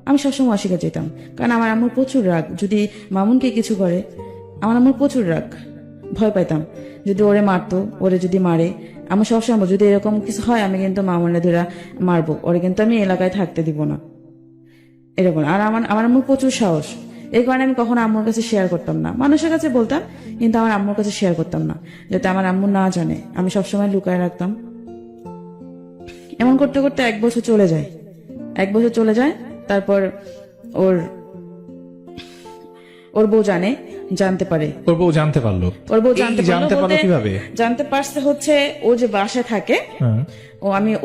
আমি সবসময় অস্বীকার যেতাম, কারণ আমার আম্মুর প্রচুর রাগ, যদি মামুনকে কিছু করে আমার আম্মুর প্রচুর রাগ, ভয় পাইতাম যদি ওরে মারতো, ওরে যদি মারে আমি সবসময় যদি এরকম কিছু হয় আমি কিন্তু মামুনের ধরে মারবো, ওরে কিন্তু আমি এলাকায় থাকতে দিব না, এরকম। আর আমার আম্মুর প্রচুর সাহস, এই কারণে আমি কখনো আম্মুর কাছে শেয়ার করতাম না, মানুষের কাছে বলতাম কিন্তু আমার আম্মুর কাছে শেয়ার করতাম না, যাতে আমার আম্মু না জানে, আমি সবসময় লুকায় রাখতাম। এমন করতে করতে 1 বছর চলে যায়, তারপর ওর বউ জানতে পারে, ওর বউ জানতে পারলো? ওর বউ জানতে পারলো কিভাবে? জানতে পারছে হচ্ছে ও যে বাসায় থাকে, হ্যাঁ,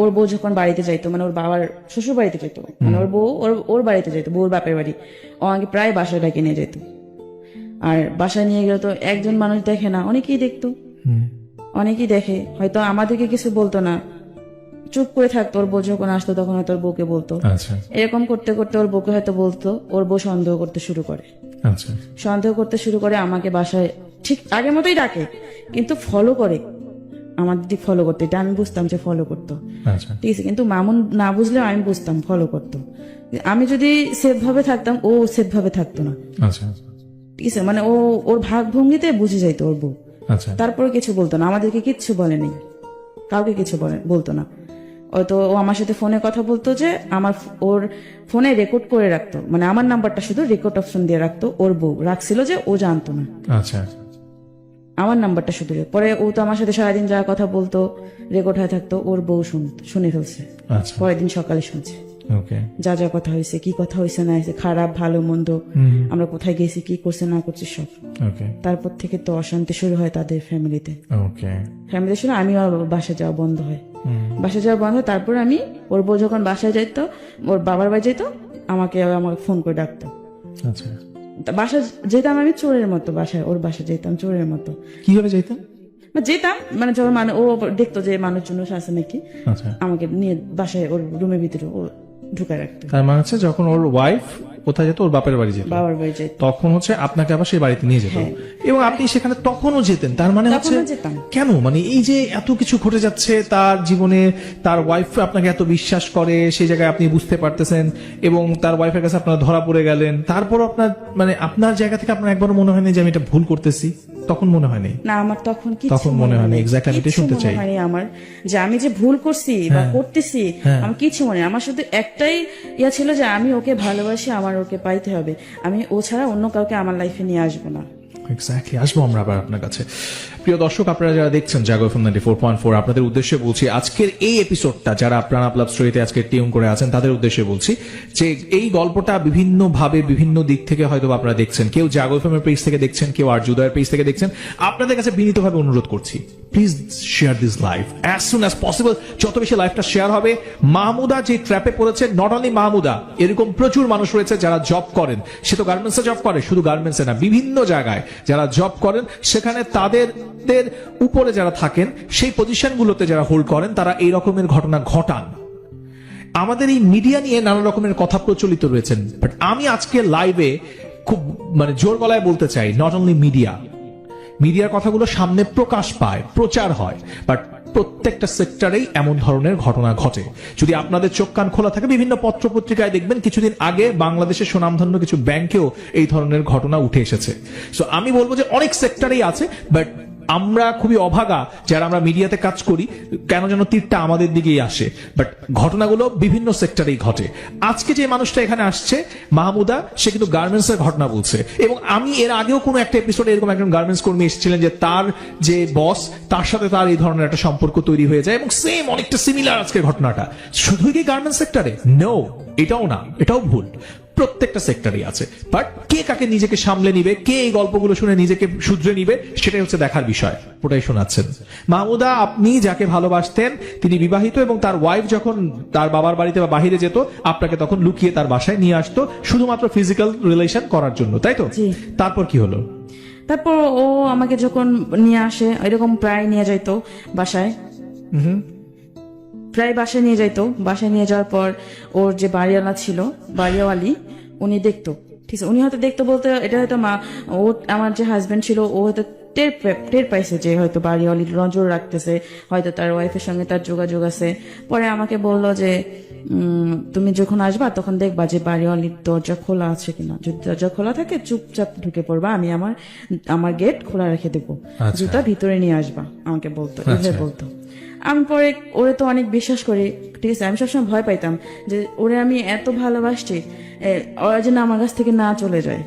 ওর বউ যখন বাড়িতে যাইতো, মানে ওর বাবার শ্বশুর বাড়িতে যেত, মানে ওর বউ ওর বাড়িতে যেত, বউর বাপের বাড়ি, ও আমাকে প্রায় বাসায় ডাকে নিয়ে যেত। আর বাসায় নিয়ে গেলে তো একজন মানুষ দেখে না, অনেকেই দেখতো, অনেকেই দেখে, হয়তো আমাদেরকে কিছু বলতো না, চুপ করে থাকতো, ওর বউ যখন আসতো তখন হয়তো ওর বউকে বলতো। আচ্ছা, এরকম করতে করতে ওর বউকে হয়তো বলতো, ওর বউ সন্দেহ করতে শুরু করে, আচ্ছা, আমাকে বাসায় ঠিক আগের মতোই ডাকে, কিন্তু ফলো করে, আমার দিদি ফলো করতো, এটা আমি বুঝতাম যে ফলো করতো, আচ্ছা, ঠিক আছে, কিন্তু মামুন না বুঝলেও আমি বুঝতাম ফলো করতো। আমি যদি সেফ ভাবে থাকতাম ও সেফ ভাবে থাকতো না, আচ্ছা, ঠিক আছে, মানে ওর ভাগ ভঙ্গিতে বুঝে যাইতো ওর বউ, আচ্ছা, তারপরে কিছু বলতো না, আমাদেরকে কিচ্ছু বলেনি, কাউকে কিছু বলতো না। হয়তো ও আমার সাথে ফোনে কথা বলতো যে ওর ফোনে রেকর্ড করে রাখতো, মানে আমার নাম্বারটা শুধু রেকর্ড অপশন দিয়ে রাখতো, ওর বউ রাখছিল যে ও জানতো না, আচ্ছা, আমার নাম্বারটা শুধু। পরে ও তো আমার সাথে সারাদিন যা কথা বলতো রেকর্ড হয়ে থাকতো, ওর বউ শুনে ফেলছে, আচ্ছা, পরের দিন সকালে শুনছে ওকে, যা যা কথা হয়েছে, কি কথা হয়েছে না হয়েছে, খারাপ ভালো মন্দ, আমরা কোথায় গেছি, কি করছে না করছে সব। ওকে, তারপর থেকে তো অশান্তি শুরু হয় তাদের ফ্যামিলিতে, ওকে, শুরু, আমি আর বাসায় যাওয়া বন্ধ হয়, তারপর আমি ওর বউ যখন বাসায় যাইতো, ওর বাবার বাড়ি যেত, আমাকে ফোন করে ডাকতো, আচ্ছা, বাসা যেতাম আমি চোরের মতো, বাসায় ওর বাসা যেতাম চোরের মতো। কিভাবে যাইতেন? যেতাম মানে যখন ও দেখতো যে মানুষজন আছে নাকি, আচ্ছা, আমাকে নিয়ে বাসায় ওর রুমের ভিতরে ও ঢুকায় রাখতো। তার মানে হচ্ছে যখন ওর ওয়াইফ কোথায় যেত, ওর বাপের বাড়ি যেত, বাবার বাড়ি যেত, তখন হচ্ছে আপনাকে আবার সেই বাড়িতে নিয়ে যেত, এবং আপনি সেখানে তখনও যেতেন। তার মানে হচ্ছে তখনও যেতাম। কেন, মানে এই যে এত কিছু ঘটে যাচ্ছে তার জীবনে, তার ওয়াইফ আপনাকে এত বিশ্বাস করে, সেই জায়গায় আপনি বুঝতে পারতেছেন, এবং তার ওয়াইফের কাছে আপনারা ধরা পড়ে গেলেন, তারপরও আপনার মানে আপনার জায়গা থেকে আপনার একবারও মনে হয়নি যে আমি এটা ভুল করতেছি? তখন মনে হয়নি? না, আমার তখন তখন মনে হয়নি। এক্স্যাক্টলি আমি এটা শুনতে চাই। হয়নি আমার যে আমি যে ভুল করছি বা করতেছি, আমার কিছু মনে নেই। আমার শুধু একটাই ইয়া ছিল যে আমি ওকে ভালোবাসি, আমার ওকে পাইতে হবে, আমি ও ছাড়া অন্য কাউকে আমার লাইফে নিয়ে আসবো না। এক্স্যাক্টলি, আসবো আমরা আবার আপনার কাছে। প্রিয় দর্শক, আপনারা যারা দেখছেন জাগো এফএম 94.4, আপনাদের উদ্দেশ্যে বলছি আজকের এই এপিসোডটা, যারা প্রাণ আপ লাভ স্টোরিতে আজকে টিউন করে আছেন তাদের উদ্দেশ্যে বলছি যে এই গল্পটা বিভিন্ন ভাবে বিভিন্ন দিক থেকে হয়তো আপনারা দেখছেন। কেউ জাগো এফএম এর পেজ থেকে দেখছেন, কেউ আর জুদয়ের পেজ থেকে দেখছেন। আপনাদের কাছে বিনীতভাবে অনুরোধ করছি, please share this live as soon as possible. যত বেশি লাইভটা শেয়ার হবে, মাহমুদা যে ট্র্যাপে পড়েছে, নট অনলি মাহমুদা, এরকম প্রচুর মানুষ রয়েছে যারা জব করেন। সে তো গার্মেন্টসে জব করে, শুধু গার্মেন্টসে না, বিভিন্ন জায়গায় যারা জব করেন, সেখানে তাদের উপরে যারা থাকেন, সেই পজিশনগুলোতে যারা হোল্ড করেন, তারা এই রকমের ঘটনা ঘটান। আমাদের এই মিডিয়া নিয়ে নানা রকমের কথা প্রচলিত রয়েছেন, বাট আমি আজকে লাইভে খুব মানে জোর গলায় বলতে চাই, নট অনলি মিডিয়ার কথাগুলো সামনে প্রকাশ পায়, প্রচার হয়, বাট প্রত্যেকটা সেক্টরেই এমন ধরনের ঘটনা ঘটে। যদি আপনাদের চোখ কান খোলা থাকে, বিভিন্ন পত্র পত্রিকায় দেখবেন কিছুদিন আগে বাংলাদেশের সুনামধন্য কিছু ব্যাংকেও এই ধরনের ঘটনা উঠে এসেছে। সো আমি বলবো যে অনেক সেক্টরেই আছে, বাট আমরা খুবই অভাগা যারা আমরা মিডিয়াতে কাজ করি, কেন যেন তীরটা আমাদের দিকেই আসে, বাট ঘটনাগুলো বিভিন্ন সেক্টরেই ঘটে। আজকে যে মানুষটা এখানে আসছে মাহমুদা, সে কিন্তু গার্মেন্টস এর ঘটনা বলছে, এবং আমি এর আগেও কোনো একটা এপিসোডে এরকম একজন গার্মেন্টস কর্মী এসেছিলেন যে তার যে বস, তার সাথে তার এই ধরনের একটা সম্পর্ক তৈরি হয়ে যায়, এবং সেম অনেকটা সিমিলার আজকের ঘটনাটা। শুধুই কি গার্মেন্টস সেক্টরে? নো, এটাও না, এটাও ভুল। প্রত্যেকটা সেক্টরই আছে, বাট কে কাকে নিজেকে সামলে নিবে, কে এই গল্পগুলো শুনে নিজেকে শুধরে নিবে, সেটাই হচ্ছে দেখার বিষয়। ওটাই শোনাচ্ছেন মাহমুদা। আপনি যাকে ভালোবাসতেন তিনি বিবাহিত, এবং তার ওয়াইফ যখন তার বাবার বাড়িতে বা বাহিরে যেত, আপনাকে তখন লুকিয়ে তার বাসায় নিয়ে আসতো শুধুমাত্র ফিজিক্যাল রিলেশন করার জন্য, তাই তো? তারপর কি হলো? তারপর ও আমাকে যখন নিয়ে আসে, এরকম প্রায় নিয়ে যাইতো বাসায়, প্রায় বাসায় নিয়ে যাইতো। বাসায় নিয়ে যাওয়ার পর ওর যে বাড়িওয়ালা ছিল, বাড়িওয়ালি, উনি দেখতো, ঠিক আছে, উনি হয়তো দেখতো বলতে এটা হয়তো ও আমার যে হাজবেন্ড ছিল, ও হয়তো টের পাইছে যে হয়তো বাড়িওয়ালি নজর রাখতেছে, হয়তো তার ওয়াইফের সঙ্গে তার যোগাযোগ আছে। পরে আমাকে বললো যে তুমি যখন আসবা তখন দেখবা যে বাড়িওয়ালির দরজা খোলা আছে কিনা, যদি দরজা খোলা থাকে চুপচাপ ঢুকে পড়বা, আমি আমার গেট খোলা রেখে দেবো, জুতা ভিতরে নিয়ে আসবা, আমাকে বলতো, এভাবে বলতো। আমি পরে ওরে তো অনেক বিশ্বাস করি, ঠিক আছে, আমি সবসময় ভয় পাইতাম যে ওরে আমি এত ভালোবাসছি, ওরা যেন আমার কাছ থেকে না চলে যায়,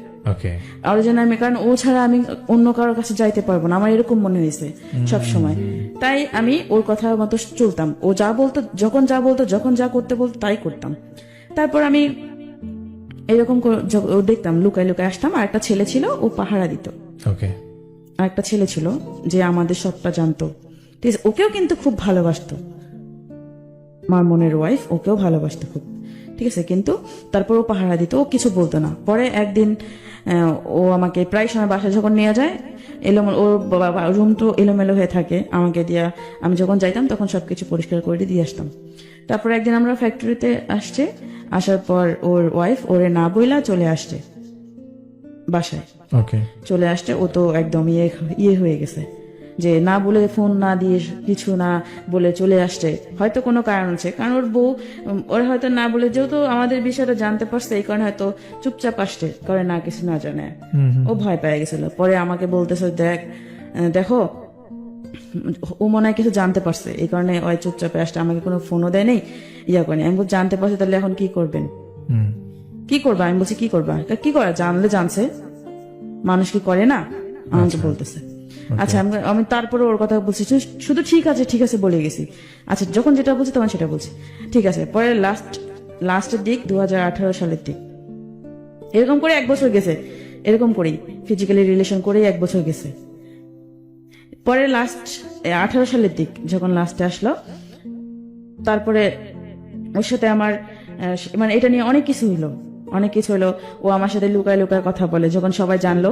আর যেন আমি, কারণ ও ছাড়া আমি অন্য কারোর কাছে যাইতে পারবো না, আমার এরকম মনে হয়েছে সব সময়। তাই আমি ওর কথা মতো চলতাম, ও যা বলতো, যখন যা করতে বলতো তাই করতাম। তারপর আমি এরকম দেখতাম, লুকায় লুকায় আসতাম। আর একটা ছেলে ছিল, ও পাহারা দিত। আর একটা ছেলে ছিল যে আমাদের সবটা জানতো, ঠিক আছে, ওকেও কিন্তু খুব ভালোবাসতো, আমার মনের ওয়াইফ ওকেও ভালোবাসতো খুব, ঠিক আছে, কিন্তু তারপর ও পাহারা দিত, ও কিছু বলতো না। পরে একদিন ও আমাকে প্রায় সময় বাসায় যখন নিয়ে যায়, ওর রুম তো এলোমেলো হয়ে থাকে, আমাকে দিয়া, আমি যখন যাইতাম তখন সবকিছু পরিষ্কার করে দিয়ে আসতাম। তারপর একদিন আমরা ফ্যাক্টরিতে আসার পর ওর ওয়াইফ ওরে না বইলা চলে আসছে বাসায়, চলে আসছে। ও তো একদম ইয়ে হয়ে গেছে যে না বলে, ফোন না দিয়ে, কিছু না বলে চলে আসছে, হয়তো কোনো কারণ আছে, কারণ ওর বউ ওর হয়তো না বলে, যেহেতু আমাদের বিষয়টা জানতে পারছে, এই কারণে হয়তো চুপচাপ আসছে, করে না কিছু না জানে, ও ভয় পেয়ে গেছিল। পরে আমাকে বলতেছে, দেখো ও মনে হয় কিছু জানতে পারছে, এই কারণে ওই চুপচাপে আসছে, আমাকে কোনো ফোনও দেয় নেই, ইয়া করেনি। আমি বলছি জানতে পারছে, তাহলে এখন কি করবেন, কি করবা? আমি বলছি কি করবা, কি করা, জানলে জানছে, মানুষ কি করে না, আমাকে বলতেছে। আচ্ছা, আমি তারপরে ওর কথা বলছি, শুধু ঠিক আছে বলে গেছি। আচ্ছা, যখন যেটা বলছি তখন সেটা বলছি, ঠিক আছে। পরে লাস্টের দিক 2018 সালের দিক, এরকম করে 1 বছর গেছে, এরকম করেই ফিজিক্যালি রিলেশন করেই 1 বছর গেছে। পরে 18 সালের দিক যখন লাস্টে আসলো, তারপরে ওর সাথে আমার মানে এটা নিয়ে অনেক কিছু হইলো, অনেক কিছু হলো। ও আমার সাথে লুকায় লুকায় কথা বলে। যখন সবাই জানলো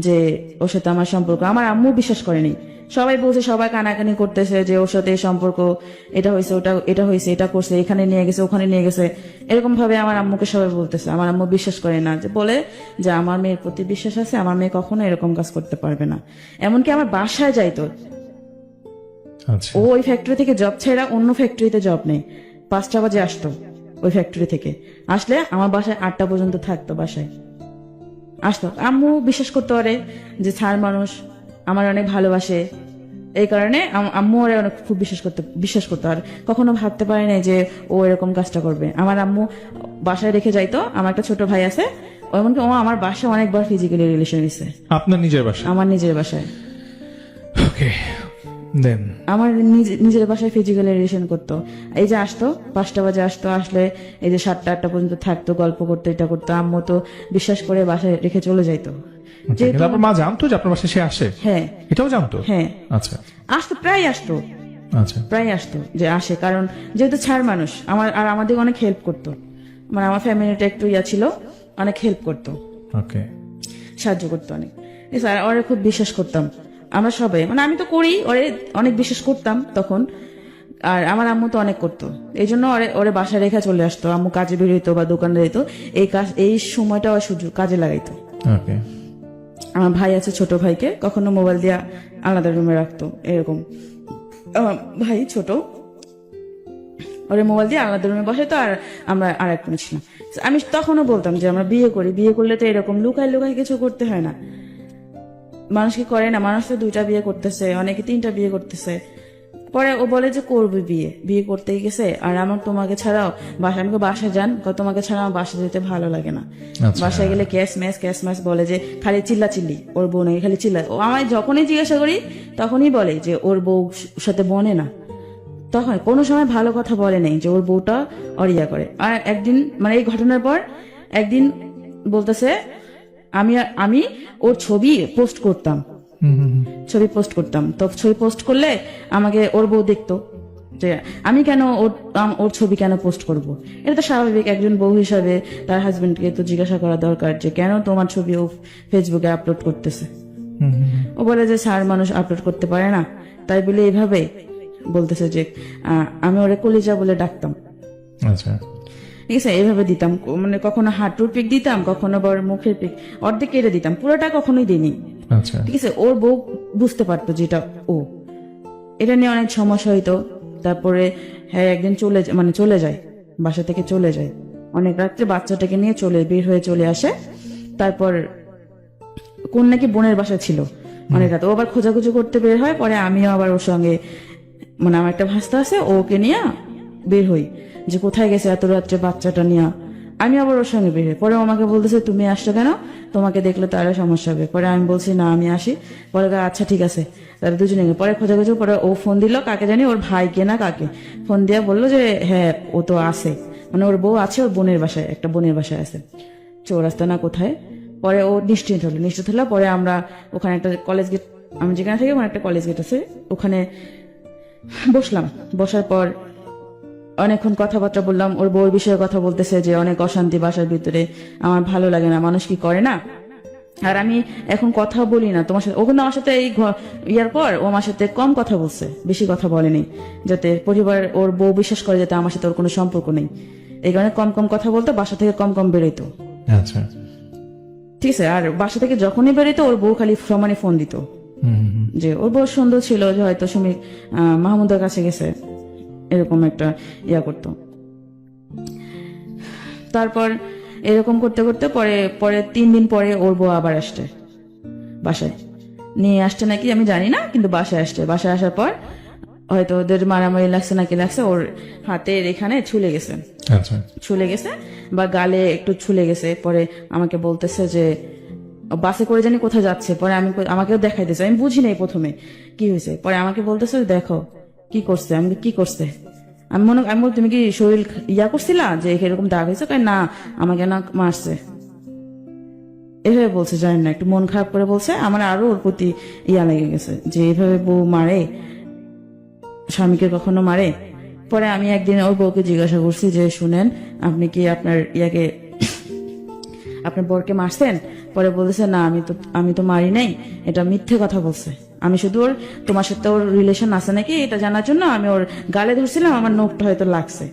যে ওর সাথে আমার সম্পর্ক, আমার আম্মু বিশ্বাস করেনি। সবাই বলছে, সবাই কানাকানি করতেছে যে ওর সাথে এই সম্পর্ক, এটা হয়েছে, ওটা এটা হয়েছে, এটা করছে, এখানে নিয়ে গেছে, ওখানে নিয়ে গেছে, এরকম ভাবে আমার আম্মুকে সবাই বলতেছে। আমার আম্মু বিশ্বাস করে না, যে বলে যে আমার মেয়ের প্রতি বিশ্বাস আছে, আমার মেয়ে কখনো এরকম কাজ করতে পারবে না। এমনকি আমার বাসায় যাইতো, আচ্ছা ও ওই ফ্যাক্টরি থেকে জব ছেড়া অন্য ফ্যাক্টরিতে জব নেই, 5টা বাজে আসতো ওই ফ্যাক্টরি থেকে, আসলে আমার বাসায় 8টা পর্যন্ত থাকতো, বাসায় আসতো। আম্মু বিশ্বাস করতে পারে যে ছাড় মানুষ আমার অনেক ভালোবাসে, এই কারণে আম্মু ওরে অনেক খুব বিশ্বাস করতো। আর কখনো ভাবতে পারে না যে ও এরকম কাজটা করবে। আমার আম্মু বাসায় রেখে যাইতো, আমার একটা ছোট ভাই আছে, এমনকি ও আমার বাসায় অনেকবার ফিজিক্যালি রিলেশন দিছে, আপনার নিজের বাসা? আমার নিজের বাসায়। ওকে দেন আমার নিজের বাসায় ফিজিক্যালি রিলেশন করতো। এই যে আসতো 5টা বাজে আসতো, আসলে এই যে 7টা 8টা পর্যন্ত থাকতো, গল্প করতো, এটা করতো। আম্মু তো বিশ্বাস করে বাসায় রেখে চলে যাইতো। কিন্তু আপনার মা জানতো যে আপনার বাসায় সে আসে? হ্যাঁ এটাও জানতো? হ্যাঁ আচ্ছা আসতো, প্রায় আসতো, আচ্ছা প্রায় আসতো যে আসে, কারণ যেহেতু ছাড় মানুষ আমার, আর আমাদের অনেক হেল্প করতো। মানে আমার ফ্যামিলিটা একটু ছিল, অনেক হেল্প করতো, ওকে সাহায্য করতো অনেক। স্যার ওরে খুব বিশ্বাস করতাম আমরা সবাই, মানে আমি তো করি, ওরে অনেক বিশ্বাস করতাম তখন। আর আমার আম্মু তো অনেক করতো, এই জন্য ওরে বাসায় রেখে চলে আসতো। আম্মু কাজে বেরোইতো বা দোকানে যেত, এই সময়টা ওর সুযোগ কাজে লাগাইতো। ওকে আমার ভাই আছে, ছোট ভাইকে কখনো মোবাইল দিয়ে আলাদা রুমে রাখতো, এরকম। আমার ভাই ছোট, ওরে মোবাইল দিয়ে আলাদা রুমে বসাইতো, আর আমরা আর এক রুমে ছিলাম। আমি তখনও বলতাম যে আমরা বিয়ে করি, বিয়ে করলে তো এরকম লুকায় লুকায় কিছু করতে হয় না। মানুষ কি করে না, মানুষ তো 2টা বিয়ে করতেছে, অনেকে 3টা বিয়ে করতেছে। পরে ও বলে যে করবে বিয়ে, বিয়ে করতেই গেছে, আর আমার তোমাকে ছাড়াও বাসায়, আমাকে বাসায় যান, তোমাকে ছাড়া আমার বাসায় যেতে ভালো লাগে না। আচ্ছা। বাসায় গেলে ক্যাশ ম্যাচ বলে যে খালি চিল্লা চিল্লি, ওর বউ নাকি খালি চিল্লা। ও আমায় যখনই জিজ্ঞাসা করি তখনই বলে যে ওর বউ সাথে বনে না, তখন কোনো সময় ভালো কথা বলে নেই যে ওর বউটা অরিয়া করে। আর একদিন, মানে এই ঘটনার পর একদিন বলতেছে আমি ওর ছবি পোস্ট করতাম, ছবি পোস্ট করলে আমাকে ওর বউ দেখতো যে আমি কেন ওর ছবি কেন পোস্ট করব। এটা তো স্বাভাবিক, একজন বউ হিসাবে তার হাজবেন্ডকে তো জিজ্ঞাসা করা দরকার যে কেন তোমার ছবি ও ফেসবুকে আপলোড করতেছে। ও বলে যে স্যার মানুষ আপলোড করতে পারে না, তাই বলে এইভাবে বলতেছে যে আমি ওরে কলিজা বলে ডাকতাম। আচ্ছা ঠিক আছে, এইভাবে দিতাম, মানে কখনো হাঁটুর পিক দিতাম, কখনো বড় মুখের পিক, অর্ধেক কেটে দিতাম, পুরোটা কখনোই দিইনি। আচ্ছা ঠিক আছে, ওর বউ বুঝতে পারতো যেটা ও, এটা নিয়ে অনেক সমস্যা হইতো। তারপরে হ্যাঁ একদিন চলে যায়, বাসা থেকে চলে যায় অনেক রাত্রে, বাচ্চাটাকে নিয়ে বের হয়ে চলে আসে। তারপর কোন নাকি বোনের বাসায় ছিল অনেক রাত, ও আবার খোঁজাখুঁজি করতে বের হয়। পরে আমিও আবার ওর সঙ্গে, মানে আমার একটা ভাস্তা আছে, ওকে নিয়ে বের হই যে কোথায় গেছে এত রাত্রে বাচ্চাটা নিয়ে। আমি আবার ওর সঙ্গে বের হই। পরে ও আমাকে বলতেছে তুমি আসছো কেন, তোমাকে দেখলে তো আরো সমস্যা হবে। পরে আমি বলছি না আমি আসি। পরে আচ্ছা ঠিক আছে, তাহলে দুজনে পরে খোঁজাখুঁজি। পরে ও ফোন দিল, কাকে জানি, ওর ভাইকে না কাকে ফোন দিয়ে বললো যে হ্যাঁ ও তো আছে, মানে ওর বউ আছে, ওর বোনের বাসায়, একটা বোনের বাসায় আছে, চৌরাস্তা না কোথায়। পরে ও নিশ্চিত হলো। পরে আমরা ওখানে একটা কলেজ গেট, আমি যেখানে থাকি ওখানে একটা কলেজ গেট আছে, ওখানে বসলাম। বসার পর অনেকক্ষণ কথাবার্তা বললাম, ওর বউর বিষয়ে কথা বলতেছে যে অনেক অশান্তি বাসার ভিতরে, আমার ভালো লাগে না, মানুষ কি করে না। আর আমি এখন কথা বলি না তোমার সাথে, ও কিন্তু আমার সাথে এই ইয়ার পর ও আমার সাথে কম কথা বলছে, বেশি কথা বলেনি, যাতে পরিবার ওর বউ বিশ্বাস করে যাতে আমার সাথে ওর কোনো সম্পর্ক নেই, এই কারণে কম কথা বলতো, বাসা থেকে কম বেরোইতো। আচ্ছা ঠিক আছে, আর বাসা থেকে যখনই বেরোইতো ওর বউ খালি সমানে ফোন দিত যে ওর বউ সুন্দর ছিল, যে হয়তো সুমি মাহমুদের কাছে গেছে, এরকম একটা ইয়া করতো। তারপর এরকম করতে করতে পরে 3 দিন পরে ওর বউ আবার আসছে, বাসায় নিয়ে আসছে নাকি আমি জানি না, কিন্তু বাসায় আসছে। বাসায় আসার পর হয়তো ওদের মারামারি লাগছে নাকি লাগছে, ওর হাতের এখানে ছুলে গেছে বা গালে একটু ছুলে গেছে। পরে আমাকে বলতেছে যে বাসে করে জানি কোথায় যাচ্ছে। পরে আমাকেও দেখাইতেছে, আমি বুঝি নাই প্রথমে কি হয়েছে। পরে আমাকে বলতেছে দেখো কি করছে। আমি কি করছে, আমি বল তুমি কি শরীর ইয়া করছিলা যে এরকম দাগ হয়েছে? না আমাকে না মারছে, এভাবে বলছে। জানি না, একটু মন খারাপ করে বলছে। আমার আরো ওর প্রতি ইয়া লেগে গেছে যে এভাবে বউ মারে, স্বামীকে কখনো মারে। পরে আমি একদিন ওর বউকে জিজ্ঞাসা করছি যে শুনেন, আপনি কি আপনার ইয়াকে আপনার বরকে মারছেন? পরে বলতেছে না, আমি তো মারি নাই, এটা মিথ্যে কথা বলছে। আমি শুধু ওর তোমার সাথে ওর রিলেশন আছে নাকি এটা জানার জন্য আমি ওর গালে ধরছিলাম, আমার নোখটা হয়তো লাগছে,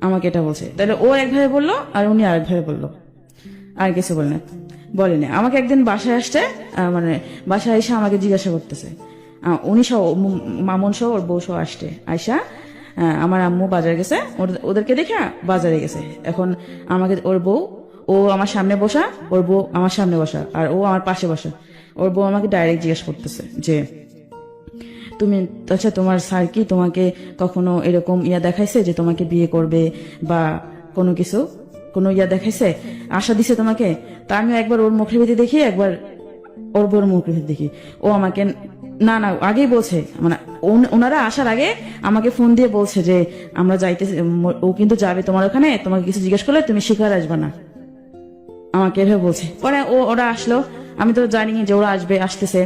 আমাকে এটা বলছে। তাহলে ও একভাবে বললো আর উনি আরেকভাবে বললো, আর কিছু বলেনি। আমাকে একদিন বাসায় আসতে মানে বাসায় এসে আমাকে জিজ্ঞাসা করতেছে, উনি সহ মামুন সহ ওর বউ সহ আসতে আয়সা, আমার আম্মু বাজারে গেছে, ওদেরকে দেখে বাজারে গেছে। এখন আমাকে ওর বউ, ও আমার সামনে বসা, ওর বউ আমার সামনে বসা, আর ও আমার পাশে বসা। ওর বউ আমাকে ডাইরেক্ট জিজ্ঞেস করতেছে যে তুমি, আচ্ছা তোমার স্যার কি তোমাকে কখনো এরকম দেখাইছে যে তোমাকে বিয়ে করবে বা কোনো কিছু, কোনো দেখাইছে, আশা দিছে তোমাকে? তা আমি একবার ওর মুখের ভিতরে দেখি, একবার ওর বউর মুখের ভিতরে দেখি। ও আমাকে না আগেই বলছে, মানে ওনারা আসার আগে আমাকে ফোন দিয়ে বলছে যে আমরা যাইতেছি, ও কিন্তু যাবে তোমার ওখানে, তোমাকে কিছু জিজ্ঞেস করলে তুমি শিকার আসবে না, আমাকে এভাবে বলছে। পরে ওরা আসলো, আমি তো জানি যে ওরা আসতেছে।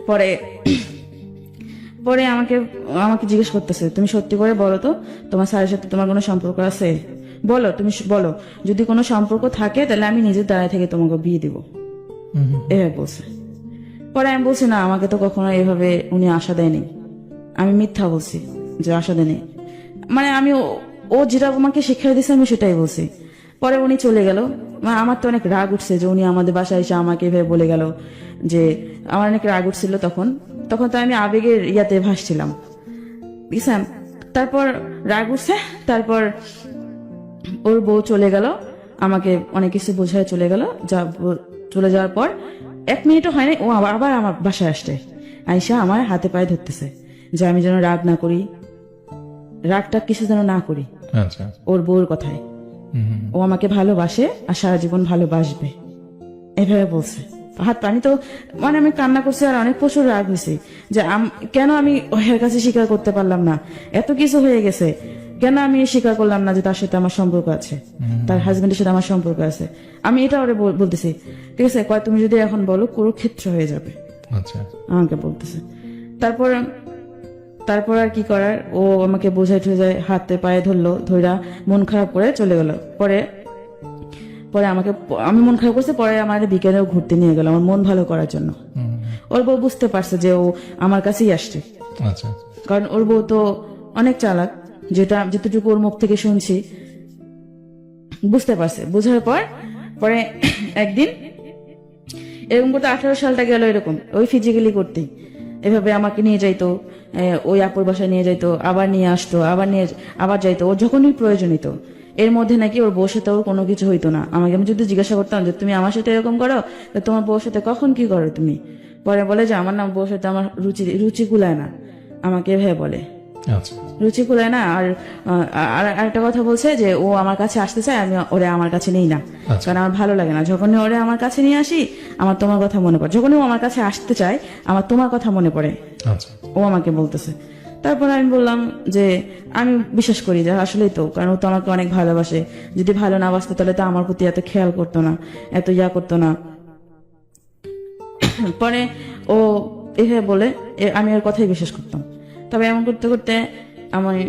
পরে আমাকে জিজ্ঞেস করতেছে, তুমি সত্যি করে বলো তো তোমার স্যারের সাথে তোমার কোনো সম্পর্ক আছে? বলো, তুমি বলো, যদি কোনো সম্পর্ক থাকে তাহলে আমি নিজের দাঁড়ায় থেকে তোমাকে বিয়ে দিব, এভাবে বলছে। পরে আমি বলছি না, আমাকে তো কখনো এভাবে উনি আশা দেয়নি, আমি মিথ্যা বলছি যে আশা দেয়নি, মানে আমি ও যেটা আমাকে শিক্ষা দিয়েছে আমি সেটাই বলছি। পরে উনি চলে গেল, আমার তো অনেক রাগ উঠছে যে উনি আমাদের বাসায় এসে আমাকে এভাবে বলে গেল, যে আমার অনেক রাগ উঠছিল। তখন তো আমি আবেগের ভাসছিলাম, বুঝছেন। তারপর রাগ উঠছে, তারপর ওর বউ চলে গেল, আমাকে অনেক কিছু বোঝায় চলে গেল। চলে যাওয়ার পর 1 মিনিটও হয় নাই, ও আবার আমার বাসায় আসছে, আইসা আমার হাতে পায়ে ধরতেছে যে আমি যেন রাগ না করি, রাগটা কিছু যেন না করি। আচ্ছা, ওর বউর কথায় ও আমাকে ভালোবাসে আর সারা জীবন ভালোবাসবে, এভাবে বলছে। হাত পানি তো, মানে আমি কান্না করছি আর অনেক প্রচুর রাগ হয়েছে যে কেন আমি ওর কাছে স্বীকার করতে পারলাম না, এত কিছু হয়ে গেছে, কেন আমি স্বীকার করলাম না যে তার সাথে আমার সম্পর্ক আছে, তার হাজবেন্ডের সাথে আমার সম্পর্ক আছে। আমি এটা ওরে বলতেছি, ঠিক আছে, কয় তুমি যদি এখন বলো কুরুক্ষেত্র হয়ে যাবে, আচ্ছা, আমাকে বলতেছে। তারপর আর কি করার, ও আমাকে বোঝাই ঠোঝায় হাতে পায়ে ধরলো, ধইরা মন খারাপ করে চলে গেল। পরে আমি মন খারাপ করছে, পরে আমার বিকেলেও ঘুরতে নিয়ে গেল আমার মন ভালো করার জন্য। ওর বউ বুঝতে পারছে যে ও আমার কাছেই আসছে, আচ্ছা, কারণ ওর বউ তো অনেক চালাক, যেটুকু ওর মুখ থেকে শুনছি বুঝতে পারছে। বোঝার পরে একদিন এরকম করতে 18 সালটা গেল, এরকম ওই ফিজিক্যালি করতেই এভাবে আমাকে নিয়ে যাইতো, ওই আপুর বাসায় নিয়ে যাইতো, আবার নিয়ে আসতো, আবার যাইতো, ওর যখনই প্রয়োজন হইতো। এর মধ্যে নাকি ওর বউর সাথে ওর কোনো কিছু হইতো না। আমাকে আমি যদি জিজ্ঞাসা করতাম যে তুমি আমার সাথে এরকম করো, তোমার বউর সাথে কখন কি করো তুমি? পরে বলে যে আমার না বউর সাথে আমার রুচি কুলায় না, আমাকে এভাবে বলে, রুচি কুলায় না। আর একটা কথা বলছে যে ও আমার কাছে আসতে চায়, আমি ওরে আমার কাছে নেই না, কারণ আমার ভালো লাগে না। যখনই ওরে আমার কাছে নিয়ে আসি আমার তোমার কথা মনে পড়ে, যখনই ও আমার কাছে আসতে চায় আমার তোমার কথা মনে পড়ে, ও আমাকে বলতেছে। তারপর আমি বললাম যে আমি বিশ্বাস করি যে আসলেই তো, কারণ ও তো আমাকে অনেক ভালোবাসে, যদি ভালো না বাসতো তাহলে তো আমার প্রতি এত খেয়াল করতো না, এত করতো না। পরে ও এভাবে বলে আমি ওর কথাই বিশ্বাস করতাম। তবে এমন করতে করতে আমি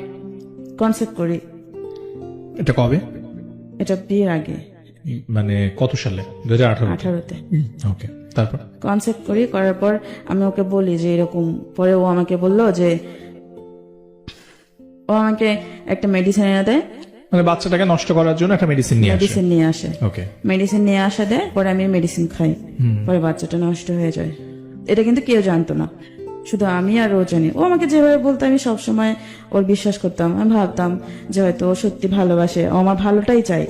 কনসেপ্ট করি। এটা কবে? এটা বিয়ের আগে, মানে কত সালে? 2018-তে। ওকে, তারপর কনসেপ্ট করার পর আমি ওকে বলি যে এরকম। পরে ও আমাকে বলল যে ও আমাকে একটা মেডিসিন এনে দেয়, মানে বাচ্চাটাকে নষ্ট করার জন্য একটা মেডিসিন নিয়ে আসে। ওকে, মেডিসিন নিয়ে আসা দেয়, পরে আমি মেডিসিন খাই, পরে বাচ্চাটা নষ্ট হয়ে যায়। এটা কিন্তু কেউ জানতো না, শুধু আমি আর ও জানি। ও আমাকে যেভাবে বলতো আমি সবসময় ওর বিশ্বাস করতাম। আমি ভাবতাম যে হয়তো ও সত্যি ভালোবাসে, ও আমার ভালোটাই চাই।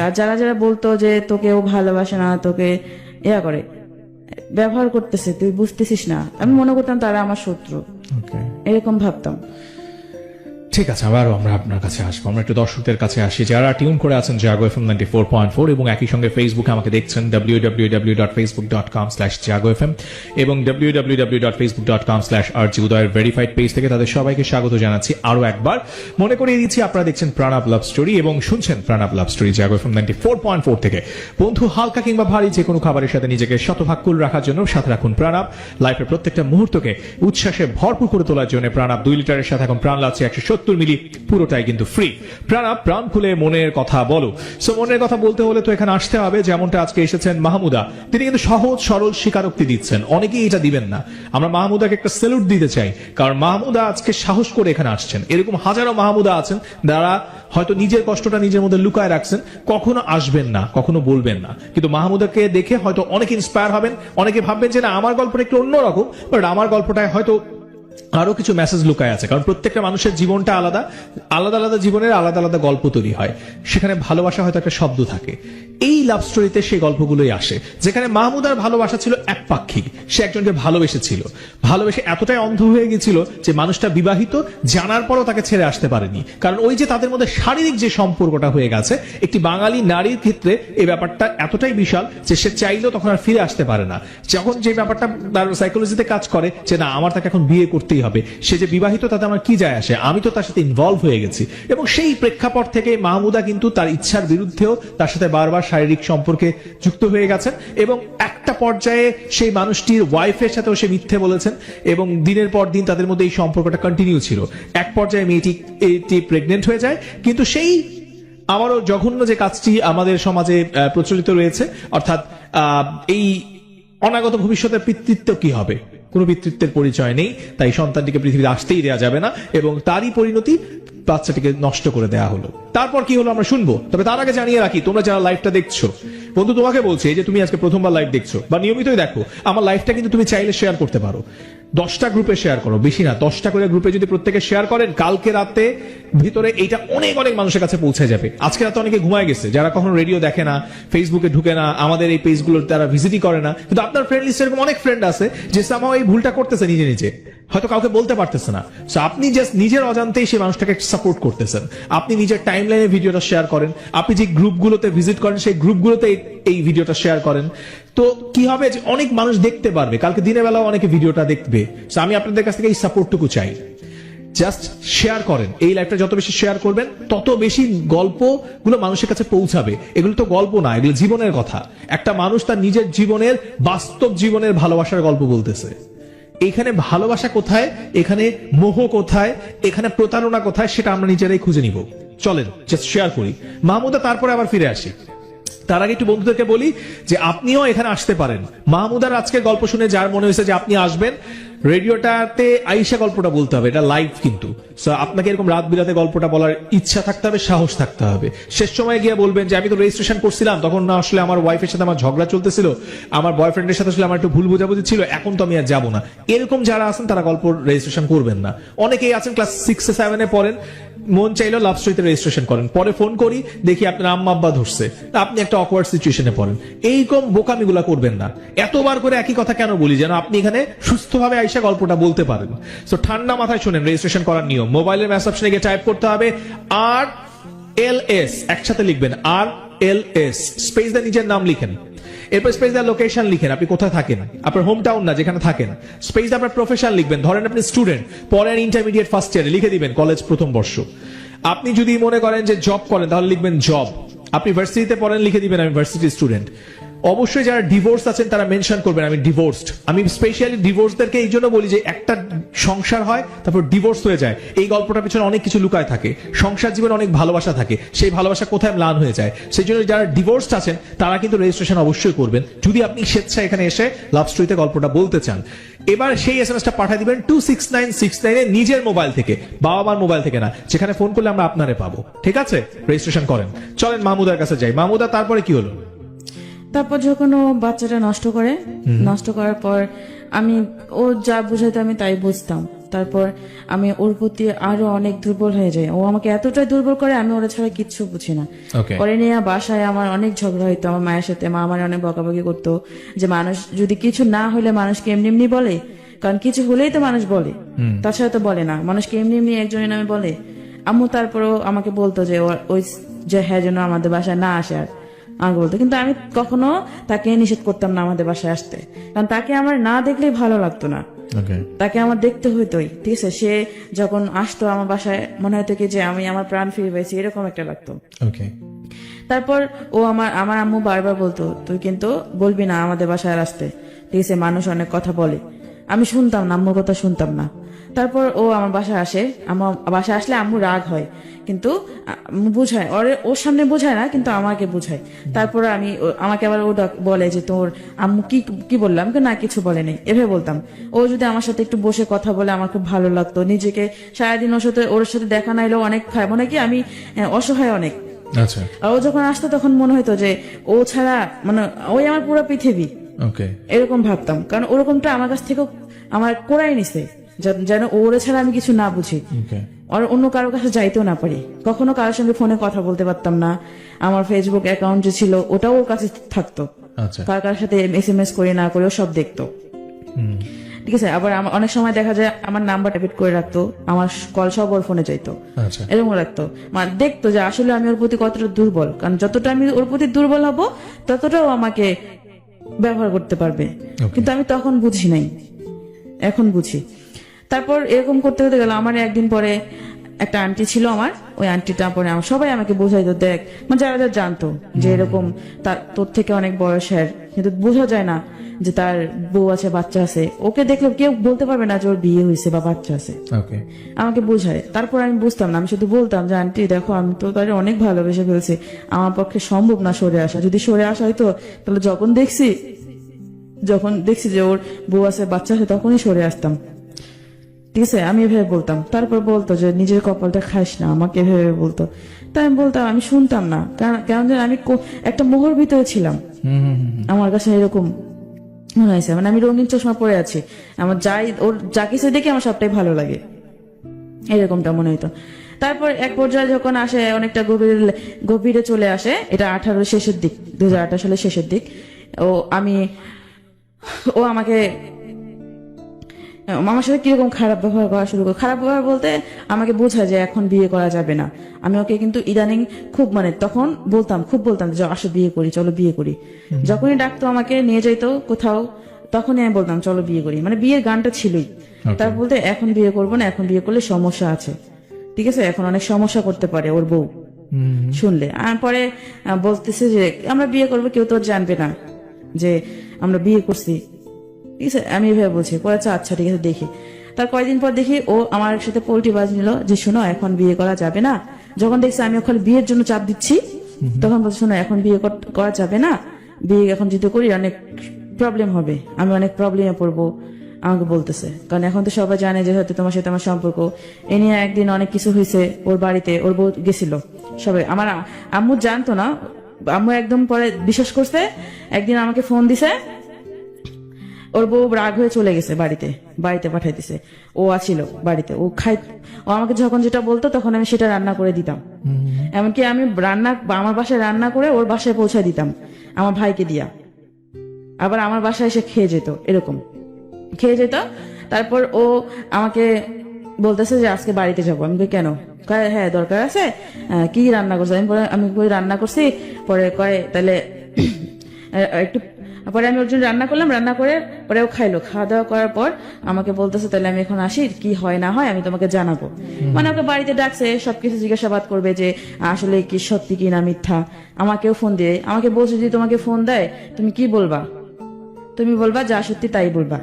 আর যারা বলতো যে তোকে ও ভালোবাসে না, তোকে করে ব্যবহার করতেছে, তুই বুঝতেছিস না, আমি মনে করতাম তারা আমার শত্রু, এরকম ভাবতাম। ঠিক আছে, আবারও আমরা আপনার কাছে আসবো। আমরা একটু দর্শকদের কাছে আসি যারা টিউন করে আছেন জাগো FM 94.4 এবং একই সঙ্গে ফেসবুকে আমাকে দেখছেন www.facebook.com/jagofm এবং www.facebook.com/rjudoyer ভেরিফাইড পেজ থেকে। তাদের সবাইকে স্বাগত জানাচ্ছি আরো একবার। মনে করিয়ে দিচ্ছি আপনারা দেখছেন প্রণব লাভ স্টোরি এবং শুনছেন প্রণব লাভ স্টোরি জাগো FM 94.4 থেকে। বন্ধু, হালকা কিংবা ভারী যে কোনো খাবারের সাথে নিজেকে শতভাগ কুল রাখার জন্য সাথে রাখুন প্রণব। লাইফের প্রত্যেকটা মুহূর্তকে উচ্ছ্বাসে ভরপুর করে তোলার জন্য প্রণব 2 লিটারের সাথে এখন প্রাণ লাগছে 170 70 মিলি পুরোটাই কিন্তু ফ্রি। প্রাণ খুলে মনের কথা বলো। সো মনের কথা বলতে হলে তো এখানে আসতে হবে, যেমনটা আজকে এসেছেন মাহমুদা, তিনি কিন্তু সহজ সরল স্বীকারোক্তি দিচ্ছেন, অনেকেই এটা দিবেন না। আমরা মাহমুদাকে একটা স্যালুট দিতে চাই, কারণ মাহমুদা আজকে সাহস করে এখানে আসছেন। এরকম হাজারো মাহমুদা আছেন যারা হয়তো নিজের কষ্টটা নিজের মধ্যে লুকায় রাখছেন, কখনো আসবেন না, কখনো বলবেন না, কিন্তু মাহমুদাকে দেখে হয়তো অনেকে ইন্সপায়ার হবেন, অনেকে ভাববেন যে না আমার গল্পটা একটু অন্যরকম, বাট আমার গল্পটায় হয়তো আরো কিছু মেসেজ লুকায় আছে। কারণ প্রত্যেকটা মানুষের জীবনটা আলাদা, আলাদা আলাদা জীবনের আলাদা আলাদা গল্প তৈরি হয়, সেখানে ভালোবাসা হয়তো একটা শব্দ থাকে। এই লাভ স্টোরিতে সেই গল্পগুলোই আসে, যেখানে মাহমুদার ভালোবাসা ছিল একপাক্ষিক। সে একজনকে ভালোবেসেছিল, ভালোবেসে এতটাই অন্ধ হয়ে গেছিল যে মানুষটা বিবাহিত জানার পরও তাকে ছেড়ে আসতে পারেনি। কারণ ওই যে তাদের মধ্যে শারীরিক যে সম্পর্কটা হয়ে গেছে, একটি বাঙালি নারীর ক্ষেত্রে এই ব্যাপারটা এতটাই বিশাল যে সে চাইলেও তখন আর ফিরে আসতে পারে না। যখন যে ব্যাপারটা তার সাইকোলজিতে কাজ করে যে না আমার তাকে এখন বিয়ে করতেই হবে, সে যে বিবাহিত তাতে আমার কি যায় আসে, আমি তো তার সাথে ইনভলভ হয়ে গেছি। এবং সেই প্রেক্ষাপট থেকে মাহমুদা কিন্তু তার ইচ্ছার বিরুদ্ধেও তার সাথে বারবার শারীরিক সম্পর্কে যুক্ত হয়ে গেছেন, এবং একটা পর্যায়ে সেই মানুষটির ওয়াইফের সাথেও সে মিথ্যে বলেছেন, এবং দিনের পর দিন তাদের মধ্যে এই সম্পর্কটা কন্টিনিউ ছিল। এক পর্যায়ে মেয়েটি প্রেগনেন্ট হয়ে যায়, কিন্তু সেই আবারও জঘন্য যে কাজটি আমাদের সমাজে প্রচলিত রয়েছে, অর্থাৎ এই অনাগত ভবিষ্যতের পিতৃত্ব কি হবে, কোনো পিতৃত্বের পরিচয় নেই, তাই সন্তানটিকে পৃথিবীতে আসতেই দেওয়া যাবে না, এবং তারই পরিণতি বাচ্চাটিকে নষ্ট করে দেওয়া হলো। তারপর কি হলো আমরা শুনবো, তবে তার আগে জানিয়ে রাখি, তোমরা যারা লাইভটা দেখছো, বন্ধু তোমাকে বলছি যে তুমি আজকে প্রথমবার লাইভ দেখছো বা নিয়মিতই দেখো, আমার লাইভটা কিন্তু তুমি চাইলে শেয়ার করতে পারো। 10টা গ্রুপে শেয়ার করো, বেশি না 10টা করে গ্রুপে যদি প্রত্যেকে শেয়ার করেন, কালকে রাতে ভিতরে এইটা অনেক অনেক মানুষের কাছে পৌঁছে যাবে। আজকে রাতে অনেকে ঘুমায় গেছে, যারা কখনো রেডিও দেখে না, ফেসবুকে ঢুকে না, আমাদের এই পেজগুলো তারা ভিজিটই করে না, কিন্তু আপনার ফ্রেন্ড লিস্টে এরকম অনেক ফ্রেন্ড আছে যে সামাও এই ভুলটা করতেছে নিজে নিজে, হয়তো কাউকে বলতে পারতেছে না। সো আপনি জাস্ট নিজের অজান্তেই সেই মানুষটাকে সাপোর্ট করতেছেন। আপনি নিজের টাইমলাইনে ভিডিওটা শেয়ার করেন, আপনি যে গ্রুপগুলোতে ভিজিট করেন সেই গ্রুপগুলোতে এই ভিডিওটা শেয়ার করেন, তো কি হবে যে অনেক মানুষ দেখতে পারবে, কালকে দিনের বেলাও অনেকে ভিডিওটা দেখবে। সো আমি আপনাদের কাছ থেকে এই সাপোর্টটুকু চাই, জাস্ট শেয়ার করেন। এই লাইভটা যত বেশি শেয়ার করবেন তত বেশি গল্পগুলো মানুষের কাছে পৌঁছাবে। এগুলো তো গল্প না, এগুলো জীবনের কথা। একটা মানুষ তার নিজের জীবনের, বাস্তব জীবনের ভালোবাসার গল্প বলতেছে। এখানে ভালোবাসা কোথায়, এখানে মোহ কোথায়, এখানে প্রতারণা কোথায়, সেটা আমরা নিজেরাই খুঁজে নিব। চলেন জাস্ট শেয়ার করি। মাহমুদা তারপরে আবার ফিরে আসি। তার আগে একটু বন্ধুদেরকে বলি যে আপনিও এখানে আসতে পারেন। মাহমুদার আজকের গল্প শুনে যার মনে হয়েছে যে আপনি আসবেন, রেডিওটাতে আইসা গল্পটা বলতে হবে, এটা লাইভ কিন্তু। সো আপনাকে এরকম রাত বিরাতে গল্পটা বলার ইচ্ছা থাকতে হবে, সাহস থাকতে হবে। শেষ সময় গিয়ে বলবেন যে আমি তো রেজিস্ট্রেশন করছিলাম, তখন না আসলে আমার ওয়াইফের সাথে আমার ঝগড়া চলতেছিল, আমার বয়ফ্রেন্ডের সাথে আসলে আমার একটু ভুল বোঝাবুঝি ছিল, এখন তো আমি আর যাবো না। এরকম যারা আছেন তারা গল্প রেজিস্ট্রেশন করবেন না। অনেকেই আছেন ক্লাস 6-7 পড়েন, মন চাইলেও লাভ স্টোরিতে রেজিস্ট্রেশন করেন, পরে ফোন করি দেখি আপনার আম্মা আব্বা ধরছে, আপনি একটা অকওয়ার্ড সিচুয়েশনে পড়েন। এইরকম বোকামিগুলা করবেন না। এতবার করে একই কথা কেন বলি, যেন আপনি এখানে সুস্থভাবে আইসা গল্পটা বলতে পারেন। সো ঠান্ডা মাথায় শুনেন রেজিস্ট্রেশন করার নিয়ম। মোবাইলের মেসেজ অপশনে গিয়ে টাইপ করতে হবে RLS, একসাথে লিখবেন RLS, স্পেস দিয়ে নিজের নাম লিখেন, এরপর স্পেস দিয়ে লোকেশন লিখেন, আপনি কোথায় থাকেন, আপনার হোম টাউন না যেখানে থাকেন। স্পেস দিয়ে আপনার প্রফেশন লিখবেন, ধরেন আপনি স্টুডেন্ট, পরের ইন্টারমিডিয়েট ফার্স্ট ইয়ারে লিখে দিবেন কলেজ প্রথম বর্ষ। আপনি যদি মনে করেন যে জব করেন তাহলে লিখবেন জব। আপনি ভার্সিটিতে পড়েন লিখে দিবেন আমি ভার্সিটি স্টুডেন্ট। অবশ্যই যারা ডিভোর্স আছেন তারা মেনশন করবেন আমি ডিভোর্সড। আমি স্পেশালি ডিভোর্সদেরকে এই জন্য বলি যে একটা সংসার হয় তারপর ডিভোর্স হয়ে যায়, এই গল্পটার পিছনে অনেক কিছু লুকায় থাকে। সংসার জীবনে অনেক ভালোবাসা থাকে, সেই ভালোবাসা কোথায় ম্লান হয়ে যায়। সেই জন্য যারা ডিভোর্সড আছেন তারা কিন্তু রেজিস্ট্রেশন অবশ্যই করবেন, যদি আপনি স্বেচ্ছায় এখানে এসে লাভ স্টোরিতে গল্পটা বলতে চান। এবার সেই এসএমএসটা পাঠিয়ে দিবেন 26969 নিজের মোবাইল থেকে, বাবা মার মোবাইল থেকে না, যেখানে ফোন করলে আমরা আপনারে পাবো। ঠিক আছে, রেজিস্ট্রেশন করেন। চলেন মাহমুদার কাছে যাই। মাহমুদা তারপরে কি হলো? তারপর যখন ও বাচ্চাটা নষ্ট করার পর আমি ও যা বুঝাইতো আমি তাই বুঝতাম। তারপর আমি ওর প্রতি আরো অনেক দুর্বল হয়ে যাই। ও আমাকে এতটাই দুর্বল করে আমি ওরা ছাড়া কিচ্ছু বুঝি না। পরে নিয়ে বাসায় আমার অনেক ঝগড়া হইতো আমার মায়ের সাথে। মা আমার অনেক বকাবকি করতো যে মানুষ যদি কিছু না হলে মানুষকে এমনি এমনি বলে, কারণ কিছু হলেই তো মানুষ বলে, তাছাড়া তো বলে না। মানুষকে এমনি এমনি একজনের নামে বলে। আম্মু তারপরও আমাকে বলতো যে ওই যে হ্যাঁ যেন আমাদের বাসায় না আসে আর আমাকে বলতো, কিন্তু আমি কখনো তাকে নিষেধ করতাম না আমাদের বাসায় আসতে, কারণ তাকে আমার না দেখলেই ভালো লাগতো না, তাকে আমার দেখতে হইতোই। ঠিক আছে, সে যখন আসতো আমার বাসায় মনে হতো কি যে আমি আমার প্রাণ ফিরে পেয়েছি, এরকম একটা লাগতো। তারপর ও আমার আম্মু বারবার বলতো তুই কিন্তু বলবি না আমাদের বাসায় আসতে, ঠিক আছে, মানুষ অনেক কথা বলে। আমি শুনতাম না, আম্মুর কথা শুনতাম না। তারপর ও আমার বাসায় আসে, আমার বাসায় আসলে আম্মু রাগ হয়, কিন্তু বুঝায়, ওর সামনে বোঝায় না, কিন্তু আমাকে বুঝায়। তারপর আমাকে আবার ও বলে যে তোর আম্মু কি কি বললাম, না কিছু বলে নেই, এভাবে বলতাম। ও যদি আমার সাথে একটু বসে কথা বলে আমার খুব ভালো লাগতো। নিজেকে সারাদিন ওর সাথে দেখা নাইলেও অনেক খায়, মনে কি আমি অসহায় অনেক। আচ্ছা, আর ও যখন আসতো তখন মনে হতো যে ও ছাড়া মানে ওই আমার পুরো পৃথিবী, ওকে, এরকম ভাবতাম। কারণ ওরকমটা আমার কাছ থেকেও আমার কোরাই নিছে, যেন ওরে ছাড়া আমি কিছু না বুঝি, ওকে, আর অন্য কারোর কাছে যাইতেও না পারি। কখনো কারোর সঙ্গে ফোনে কথা বলতে পারতাম না। আমার ফেসবুক অ্যাকাউন্ট যে ছিল ওটাও ওর কাছে থাকতো, আচ্ছা, কার সাথে SMS করে না করে ও সব দেখতো। হুম, ঠিক আছে, আবার অনেক সময় দেখা যায় আমার নাম্বার ট্যাপেট করে রাখতো, আমার কল সব ওর ফোনে যাইতো, আচ্ছা, এরকম রাখতো। মানে দেখতো যে আসলে আমি ওর প্রতি কতটা দুর্বল, কারণ যতটা আমি ওর প্রতি দুর্বল হব ততটাও আমাকে ব্যবহার করতে পারবে। কিন্তু আমি তখন বুঝি নাই, এখন বুঝি। তারপর এরকম করতে করতে গেল। আমার একদিন পরে একটা আন্টি ছিল আমার, ওই আন্টিটা পরে আমার সবাই আমাকে বোঝাইতো, দেখ মানে যারা যারা জানতো যে এরকম তোর থেকে অনেক বয়সের, কিন্তু বোঝা যায় না যে তার বউ আছে, বাচ্চা আছে। ওকে দেখলে কেউ বলতে পারবে না যে ওর বিয়ে হয়েছে বা বাচ্চা আছে, ওকে, আমাকে বোঝায়। তারপর আমি বুঝতাম না, আমি শুধু বলতাম যে আন্টি দেখো আমি তো তার অনেক ভালোবেসে ফেলছি, আমার পক্ষে সম্ভব না সরে আসা। যদি সরে আসা হয়তো তাহলে যখন দেখছি যে ওর বউ আছে, বাচ্চা আছে, তখনই সরে আসতাম। ঠিক আছে, আমি এভাবে বলতাম। তারপর বলতো যে নিজের কপালটা খাইস না, আমাকে এভাবে বলতো। তাই আমি বলতাম, আমি শুনতাম না, কারণ যেন আমি একটা মোহর ভিতরে ছিলাম। আমার কাছে এরকম মনে হয়েছে, মানে আমি রঙিন চশমা পরে আছি, আমার ওর যা কিছু দেখে আমার সবটাই ভালো লাগে, এরকমটা মনে হইতো। তারপর এক পর্যায়ে যখন আসে, অনেকটা গভীরে চলে আসে, এটা 2018 শেষের দিক, 2018 সালের শেষের দিক। ও আমাকে আমার সাথে কিরকম খারাপ ব্যবহার করা শুরু করে। খারাপ ব্যবহার বলতে আমাকে বোঝায় যে এখন বিয়ে করা যাবে না। আমি ওকে কিন্তু ইদানিং খুব মানে তখন খুব বলতাম যে আসো বিয়ে করি, চলো বিয়ে করি। যখনই ডাকতো আমাকে নিয়ে যাইতো কোথাও, তখনই আমি বলতাম চলো বিয়ে করি, মানে বিয়ের গানটা ছিলই। তার বলতে এখন বিয়ে করবো না, এখন বিয়ে করলে সমস্যা আছে, ঠিক আছে, এখন অনেক সমস্যা করতে পারে ওর বউ শুনলে। আর পরে বলতেছে যে আমরা বিয়ে করবো, কেউ তো জানবে না যে আমরা বিয়ে করছি, ঠিক আছে। আমি এভাবে বলছি, পরে আচ্ছা ঠিক আছে দেখি। তার কয়েকদিন পর দেখি ও আমার সাথে পোল্টি বাজ নিল যে শোনো এখন বিয়ে করা যাবে না। যখন দেখছি আমি ওখানে বিয়ের জন্য চাপ দিচ্ছি, তখন বলছে শোনো এখন বিয়ে করা যাবে না, বিয়ে এখন যদি করি অনেক প্রবলেম হবে, আমি অনেক প্রবলেমে পড়বো, আমাকে বলতেছে। কারণ এখন তো সবাই জানে যে হয়তো তোমার সাথে আমার সম্পর্ক। এ নিয়ে একদিন অনেক কিছু হয়েছে ওর বাড়িতে, ওর বউ গেছিল, সবাই আমার আম্মু জানতো না, আম্মু একদম পরে বিশ্বাস করছে। একদিন আমাকে ফোন দিছে, ওর বউ রাগ হয়ে চলে গেছে, বাড়িতে পাঠাই দিছে। ও আছিল বাড়িতে, ও আমাকে যখন যেটা বলতো তখন আমি সেটা রান্না করে দিতাম। এমনকি আমি আমার বাসায় রান্না করে ওর বাসায় পৌঁছায় দিতাম আমার ভাইকে দিয়া, আবার আমার বাসায় এসে খেয়ে যেত, এরকম খেয়ে যেত। তারপর ও আমাকে বলতেছে যে আজকে বাড়িতে যাবো। আমি কই কেন? কয় হ্যাঁ দরকার আছে। কি রান্না করছো? আমি কই রান্না করছি। পরে কয় তাহলে একটু, পরে আমি ওর জন্য রান্না করলাম, রান্না করে পরে ও খাইলো। খাওয়া দাওয়া করার পর আমাকে বলতেছে তাহলে আমি এখন আসি, কি হয় না হয় আমি তোমাকে জানাবো। মানে ওকে বাড়িতে ডাকছে, সবকিছু জিজ্ঞাসাবাদ করবে যে আসলে কি সত্যি কি না মিথ্যা। আমাকেও ফোন দিয়ে আমাকে বলছে যদি তোমাকে ফোন দেয় তুমি কি বলবা? তুমি বলবা যা সত্যি তাই বলবা,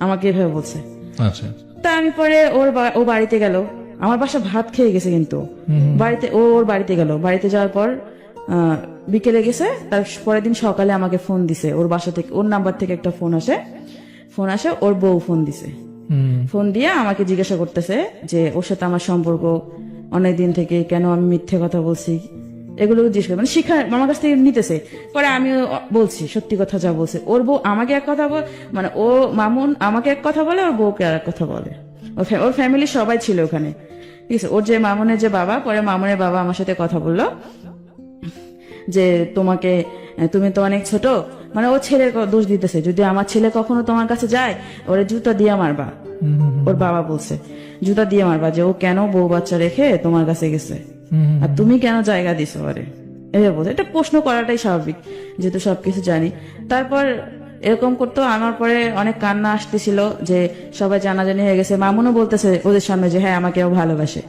আমাকে এভাবে বলছে। আচ্ছা, তা আমি পরে ও বাড়িতে গেল, আমার বাসা ভাত খেয়ে গেছে, কিন্তু বাড়িতে ওর বাড়িতে গেল। বাড়িতে যাওয়ার পর বিকেলে গেছে, তার পরের দিন সকালে আমাকে ফোন দিছে। ওর বাসা থেকে, ওর নাম্বার থেকে একটা ফোন আসে, ওর বউ ফোন দিছে। ফোন দিয়ে আমাকে জিজ্ঞাসা করতেছে যে ওর সাথে আমার সম্পর্ক অনেকদিন থেকে, কেন আমি মিথ্যে কথা বলছি, এগুলো জিজ্ঞেস করে, মানে শিক্ষা আমার কাছ থেকে নিতেছে। পরে আমি বলছি সত্যি কথা যা বলছে। ওর বউ আমাকে এক কথা মানে ও মামুন আমাকে এক কথা বলে, ওর বউকে আর এক কথা বলে। ওর ফ্যামিলির সবাই ছিল ওখানে, ঠিক আছে। ওর যে মামুনের যে বাবা, পরে মামুনের বাবা আমার সাথে কথা বললো যে তুমি তো অনেক ছোট, মানে ও ছেলের দোষ দিতেছে, যদি আমার ছেলে কখনো তোমার কাছে যায় ওরে জুতা দিয়ে মারবা। ওর বাবা বলছে জুতা দিয়ে মারবা, যে ও কেন বউ বাচ্চা রেখে তোমার কাছে গেছে, আর তুমি কেন জায়গা দিছো ওরে, এভাবে বলছে। এটা প্রশ্ন করাটাই স্বাভাবিক, যেহেতু সবকিছু জানি। তারপর এরকম করতো। আমার পরে অনেক কান্না আসতেছিল যে সবাই জানাজানি হয়ে গেছে। মামুনও বলতেছে ওদের সামনে যে হ্যাঁ আমাকেও ভালোবাসে,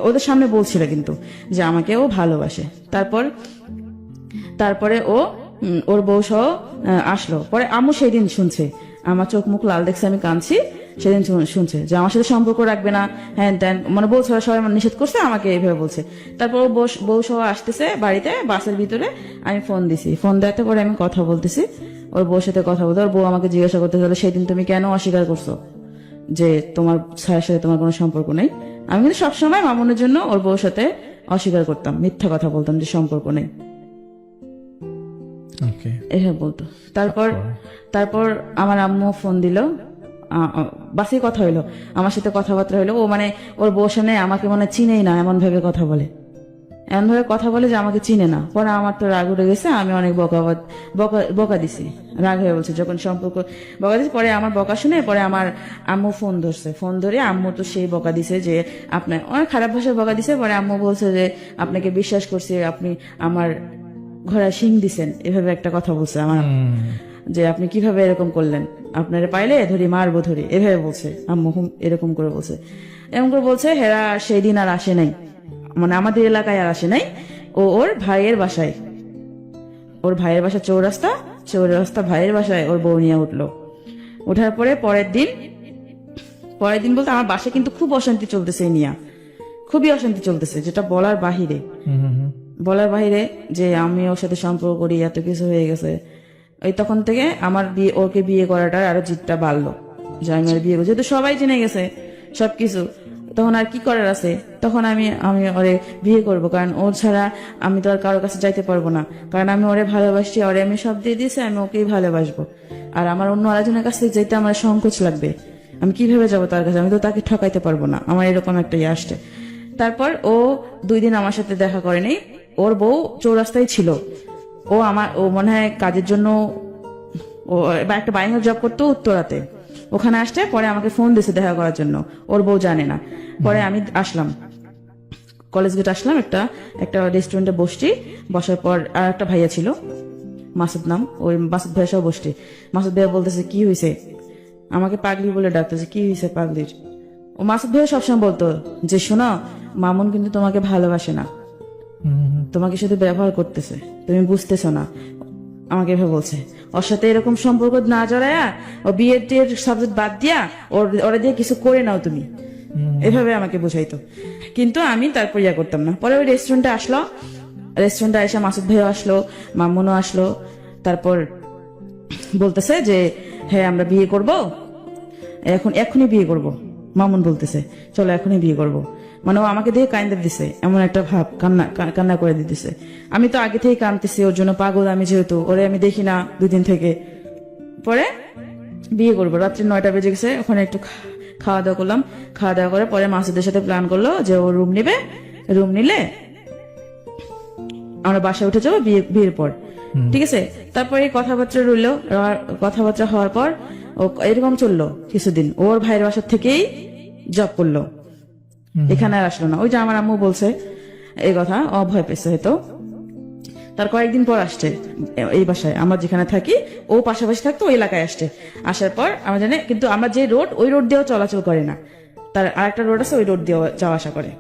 ওদের সামনে বলছিল কিন্তু যে আমাকেও ভালোবাসে। তারপরে ও ওর বউ সহ আসলো। পরে আম্মু সেই দিন শুনছে, আমার চোখ মুখ লাল দেখছে, আমি কাঁদছি, সেদিন শুনছে যে আমার সাথে সম্পর্ক রাখবে না, হ্যাঁ ত্যান, মানে বলছে সবাই মানে নিষেধ করছে, আমাকে এইভাবে বলছে। তারপর ও বউ সহ আসতেছে বাড়িতে, বাসের ভিতরে আমি ফোন দিছি, ফোন দেওয়াতে পরে আমি কথা বলতেছি, ওর বউর সাথে কথা বলতে। ওর বউ আমাকে জিজ্ঞাসা করতে হলো, সেদিন তুমি কেন অস্বীকার করছো যে তোমার স্যারের সাথে তোমার কোনো সম্পর্ক নেই? আমি কিন্তু সবসময় মামুনের জন্য ওর বউর সাথে অস্বীকার করতাম, মিথ্যা কথা বলতাম যে সম্পর্ক নেই, ওকে। এভাবে বলতো। তারপর আমার আম্মু ফোন দিল, বাসে কথা হইলো, আমার সাথে কথাবার্তা হইলো। ও মানে ওর বউ সামনে আমাকে মানে চিনেই না, এমন ভাবে কথা বলে, এমন ভাবে কথা বলে যে আমাকে চিনে না। পরে আমার তো রাগ উঠে গেছে, আমি অনেক বকা দিছি, রাগ হয়ে বলছে যখন সম্পর্ক বকা দিছি। পরে আমার বকা শুনে পরে আমার আম্মু ফোন ধরছে, ফোন ধরে আম্মু তো সেই বকা দিছে যে আপনার অনেক খারাপ ভাষায় বকা দিছে। পরে আম্মু বলছে যে আপনাকে বিশ্বাস করছি, আপনি আমার ঘোড়া শিং দিছেন, এভাবে একটা কথা বলছে আমার আম্মু, যে আপনি কিভাবে এরকম করলেন, আপনারে পাইলে ধরি মারবো ধরি, এভাবে বলছে আম্মু, এরকম করে বলছে। এরকম করে বলছে হেরা সেই দিন আর আসে নাই, মানে আমাদের এলাকায় আর আসে নাই। ওর ভাইয়ের বাসায়, ওর ভাইয়ের বাসা চৌরাস্তা ভাইয়ের বাসায় ওর বউ নিয়ে উঠলো। ওঠার পরে পরের দিন বলতে আমার বাসায় কিন্তু খুব অশান্তি চলতেছে, নিয়া খুবই অশান্তি চলতেছে, যেটা বলার বাহিরে যে আমি ওর সাথে সম্পর্ক করি, এত কিছু হয়ে গেছে। ওই তখন থেকে আমার ওকে বিয়ে করাটার আরো জিদটা বাড়লো, যে আমি আর বিয়ে করছি, যেহেতু সবাই জেনে গেছে সবকিছু, তখন আর কি করার আছে। তখন আমি ওরে বিয়ে করব, কারণ ওর ছাড়া আমি তো আর কারোর কাছে যাইতে পারবো না, কারণ আমি ওরে ভালোবাসি, ওরে আমি সব দিয়ে দিয়েছি, আমি ওকেই ভালোবাসবো। আর আমার অন্য আরেকজনের কাছে যেতে আমার সংকোচ লাগবে, আমি কিভাবে যাবো তার কাছে, আমি তো তাকে ঠকাইতে পারবো না, আমার এরকম একটা ইয়ে আসছে। তারপর ও 2 দিন আমার সাথে দেখা করেনি, ওর বউ চৌরাস্তায় ছিল। ও মনে হয় কাজের জন্য ও একটা বাইরে জব করতো উত্তরাতে, ওখানে আসতে পরে আমাকে ফোন দিছে দেখা করার জন্য, ওর বউ জানে না। পরে আমি আসলাম, কলেজ গেট আসলাম, একটা রেস্টুরেন্টে বসার পর আর একটা ভাইয়া ছিল, মাসুদ নাম, ওই মাসুদ ভাইয়া সহ বসছি। মাসুদ ভাইয়া বলতেছে কি হয়েছে, আমাকে পাগলি বলে ডাকতেছে, কি হয়েছে পাগলির? ও মাসুদ ভাইয়া সবসময় বলতো যে শোনো, মামুন কিন্তু তোমাকে ভালোবাসে না, তোমাকে শুধু ব্যবহার করতেছে, তুমি বুঝতেছো না, আমাকে এভাবে বলছে। ওর সাথে এরকম সম্পর্ক না জড়ায়া, ও বিয়ের সাবজেক্ট বাদ দিয়া ওরা দিয়ে কিছু করে নাও তুমি, এভাবে আমাকে বুঝাইতো। কিন্তু আমি তারপর ইয়া করতাম না। পরে ওই রেস্টুরেন্টে এসে মাসুদ ভাইও আসলো, মামুনও আসলো। তারপর বলতেছে যে হ্যাঁ আমরা বিয়ে করব, এখনই বিয়ে করব। মামুন বলতেছে চলো এখনই বিয়ে করব, মানে ও আমাকে দিয়ে কান্দে দিছে, এমন একটা ভাব, কান্না করে দিতেছে। আমি তো আগে থেকে কাঁদতেছি, ওর জন্য পাগল আমি, যেহেতু ওরে আমি দেখি না 2 দিন থেকে। পরে বিয়ে করবো, রাত্রি 9টা বেজে গেছে, ওখানে একটু খাওয়া দাওয়া করলাম। খাওয়া দাওয়া করে পরে মাসুদের সাথে প্ল্যান করলো যে ও রুম নিলে আমরা বাসায় উঠে যাবো বিয়ের পর, ঠিক আছে। তারপরে কথাবার্তা হওয়ার পর ও এরকম চললো কিছুদিন, ওর ভাইয়ের বাসার থেকেই জব করলো, এখানে আর আসলো না। ওই যে আমার আম্মু বলছে এই কথা, ভয় পেয়েছে হয়তো। তার কয়েকদিন পর আসছে এই বাসায়, আমরা যেখানে থাকি ও পাশাপাশি থাকতো, ওই এলাকায় আসার পর আমরা জানি, কিন্তু আমরা যে ওই রোড দিয়েও চলাচল করে না, তার আরেকটা রোড আছে, ওই রোড দিয়েও যাওয়া আসা করে।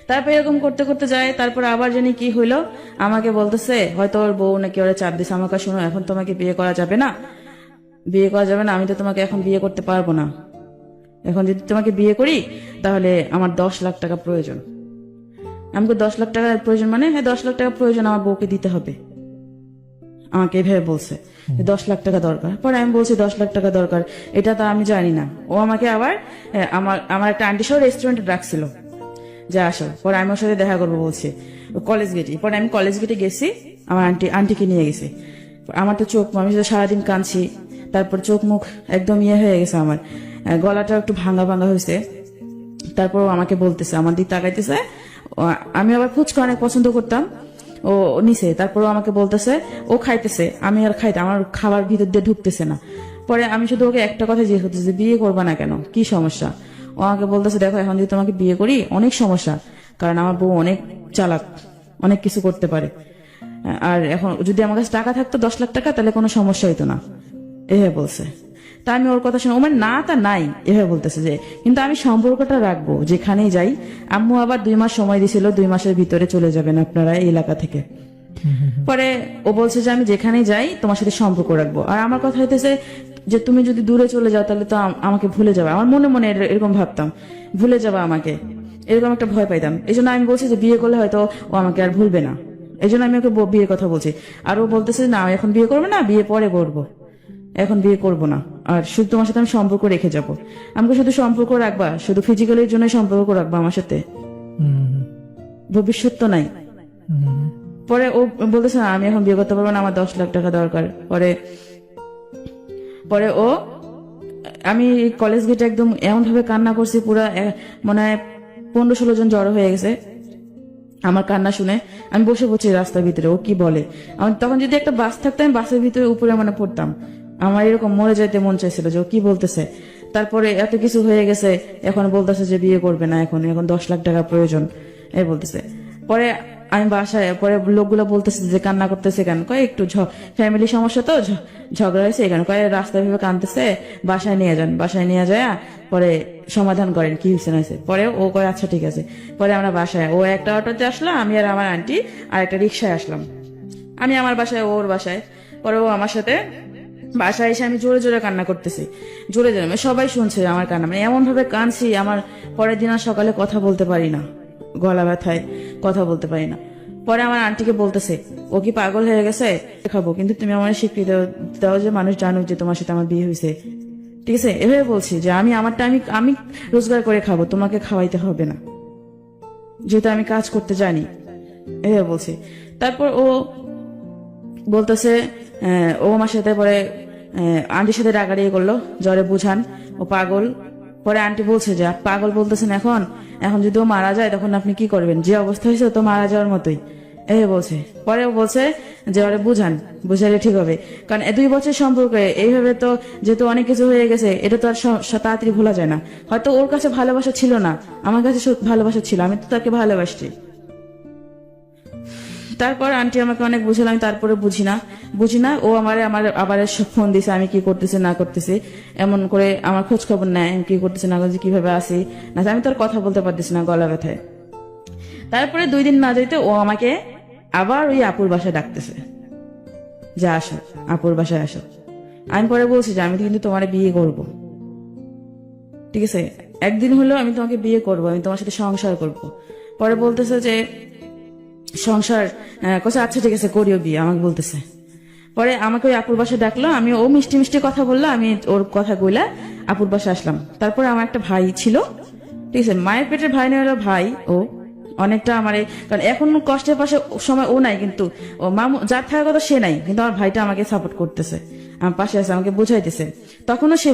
তারপর এরকম করতে করতে যায়। তারপর আবার জানি কি হইলো, আমাকে বলতেছে হয়তো ওর বউ নাকি ওরা চাপ দিছে আমাকে, শোনো এখন তোমাকে বিয়ে করা যাবে না, আমি তো তোমাকে এখন বিয়ে করতে পারবো না, এখন যদি তোমাকে বিয়ে করি তাহলে আমার 10 লাখ টাকা প্রয়োজন। আমাকে 10 লাখ টাকার প্রয়োজন, মানে হ্যাঁ 10 লাখ টাকা প্রয়োজন, আমার বউকে দিতে হবে, আমাকে এভাবে বলছে 10 লাখ টাকা দরকার। পরে আমি বলছি 10 লাখ টাকা দরকার, এটা তো আমি জানি না। ও আমাকে আবার আমার একটা আন্টি সহ রেস্টুরেন্টে ডাকছিল যে আসো, পরে আমি ওর সাথে দেখা করবো বলছি কলেজ গেটে। পরে আমি কলেজ গেটে গেছি, আমার আন্টিকে নিয়ে গেছি। আমার তো আমি তো সারাদিন কাঁদছি, তারপর চোখ মুখ একদম ইয়ে হয়ে গেছে, আমার গলাটা একটু ভাঙা হয়েছে। তারপর আমাকে বলতেছে, আমার দিক তাকাইতেছে, আমি আবার ফুচকা অনেক পছন্দ করতাম, ও নিছে। তারপর আমাকে বলতেছে, ও খাইতেছে, আমি আর আমার খাবার ভিতর দিয়ে ঢুকতেছে না। পরে আমি শুধু ওকে একটা কথা জিজ্ঞেস করতেছি, বিয়ে করবা না কেন, কি সমস্যা? ও আমাকে বলতেছে দেখো এখন যদি তোমাকে বিয়ে করি অনেক সমস্যা, কারণ আমার বউ অনেক চালাক, অনেক কিছু করতে পারে, আর এখন যদি আমার কাছে টাকা থাকতো 10 লাখ টাকা তাহলে কোনো সমস্যা হইতো না, এভাবে বলছে। তা আমি ওর কথা শুনে, ও মানে না তা নাই এভাবে বলতেছে যে কিন্তু আমি সম্পর্কটা রাখবো যেখানেই যাই। আম্মু আবার 2 মাস সময় দিছিল, 2 মাসের ভিতরে চলে যাবেন আপনারা এই এলাকা থেকে, পরে ও বলছে যে আমি যেখানেই যাই তোমার সাথে সম্পর্ক রাখবো। আর আমার কথা হইতেছে যে তুমি যদি দূরে চলে যাও তাহলে তো আমাকে ভুলে যাবে। আমার মনে মনে এরকম ভাবতাম, ভুলে যাবে আমাকে, এরকম একটা ভয় পাইতাম। এই জন্য আমি বলছি যে বিয়ে করলে হয়তো ও আমাকে আর ভুলবে না, এই জন্য আমি ওকে বিয়ের কথা বলছি। আর ও বলতেছে না এখন বিয়ে করবে না, বিয়ে পরে করবো, এখন বিয়ে করব না, আর শুধু তোমার সাথে আমি সম্পর্ক রেখে যাব। আমাকে শুধু সম্পর্ক রাখবা, শুধু ফিজিক্যালের জন্য সম্পর্ক রাখবা আমার সাথে, ভবিষ্যৎ তো নাই। পরে ও বলতেছে না আমি এখন বিয়ে করতে পারবো না, আমার 10 লাখ টাকা দরকার। পরে ও আমি কলেজ গেটে একদম এমন ভাবে কান্না করছি, পুরা মনে হয় 15-16 জন জড়ো হয়ে গেছে আমার কান্না শুনে। আমি বসে পড়ছি রাস্তার ভিতরে, ও কি বলে। আমি তখন যদি একটা বাস থাকতো আমি বাসের ভিতরে উপরে মানে পড়তাম। আমার এরকম মরে যাইতে মন চাইছিল যে ও কি বলতেছে। তারপরে এত কিছু হয়ে গেছে, এখন বলতেছে যে বিয়ে করবে না, এখন 10 লাখ টাকা প্রয়োজন এই বলতেছে। পরে আমি বাসায়, পরে লোকগুলো বলতেছে যে কান্না করতেছে কেন, কয় একটু ফ্যামিলি সমস্যা তো ঝগড়া হয়েছে এখানে, কয় রাস্তায় ভেবে কাঁদতেছে, বাসায় নিয়ে যান, বাসায় নিয়ে যায় পরে সমাধান করেন কি হয়েছে না হয়েছে। পরে ও কয় আচ্ছা ঠিক আছে। পরে আমরা বাসায়, ও একটা অটোতে আসলো, আমি আর আমার আন্টি আর একটা রিক্সায় আসলাম। আমি আমার বাসায়, ওর বাসায়। পরে ও আমার সাথে বাসায় এসে আমি জোরে জোরে কান্না করতেছি, জোরে জোরে, মানে সবাই শুনছে আমার কান্না, মানে এমন ভাবে কাঁদছি আমার পরের দিন আর সকালে কথা বলতে পারি না, গলা ব্যথায় কথা বলতে পারি না। পরে আমার আন্টিকে বলতেছে ও কি পাগল হয়ে গেছে, খাবো কিন্তু তুমি আমার স্বীকৃতি দাও যে মানুষ জানুক যে তোমার সাথে আমার বিয়ে হয়েছে, ঠিক আছে। এভাবে বলছি যে আমি আমারটা আমি রোজগার করে খাবো, তোমাকে খাওয়াইতে হবে না, যেহেতু আমি কাজ করতে জানি, এভাবে বলছি। তারপর ও বলতেছে ও আমার সাথে, পরে আন্টির সাথে রাগারাগি করলো, জ্বরে বুঝান ও পাগল। পরে আন্টি বলছে যে পাগল বলতেছেন, এখন যদি ও মারা যায় তখন আপনি কি করবেন, যে অবস্থা হয়েছে তো মারা যাওয়ার মতোই, এই বলছে। পরে ও বলছে যে ওরে বুঝালে ঠিক হবে, কারণ 2 বছর সম্পর্কে এইভাবে তো যেহেতু অনেক কিছু হয়ে গেছে, এটা তো আর তাড়াতাড়ি ভোলা যায় না। হয়তো ওর কাছে ভালোবাসা ছিল না, আমার কাছে ভালোবাসা ছিল, আমি তো তাকে ভালোবাসছি। তারপর আন্টি আমাকে অনেক বুঝালাম, আমি তারপরে বুঝি না। ও আমার আবার ফোন দিছে আমি কি করতেছি না করতেছি, এমন করে আমার খোঁজ খবর নেয় আমি কি করতেছি না করতেছি, কিভাবে আসি না, আমি তো আর কথা বলতে পারতেছি না, গলা ব্যথায়। তারপরে 2 দিন না যাইতে ও আমাকে আবার ওই আপুর বাসায় ডাকতেছে যে আসো, আপুর বাসায় আসো। আমি পরে বলছি যে আমি কিন্তু তোমার বিয়ে করব, ঠিক আছে, একদিন হলো আমি তোমাকে বিয়ে করব, আমি তোমার সাথে সংসার করব। পরে বলতেছে যে সংসার কোথায়, আচ্ছা ঠিক আছে করিও বিয়ে, আমাকে বলতেছে। পরে আমাকে ওই আপুর বাসায় ডাকলো, আমি ও মিষ্টি মিষ্টি কথা বললো, আমি ওর কথা কইলা আপুর বাসায় আসলাম। তারপরে আমার একটা ভাই ছিল, ঠিক আছে, মায়ের পেটের ভাই নেই, ভাই ও অনেকটা আমার, কারণ এখন কষ্টের পাশে সময় ও নাই, কিন্তু ও মামু যার থাকার কথা সে নাই, কিন্তু আমার ভাইটা আমাকে সাপোর্ট করতেছে, আমার পাশে আছে, আমাকে বুঝাইতেছে। তখনও সে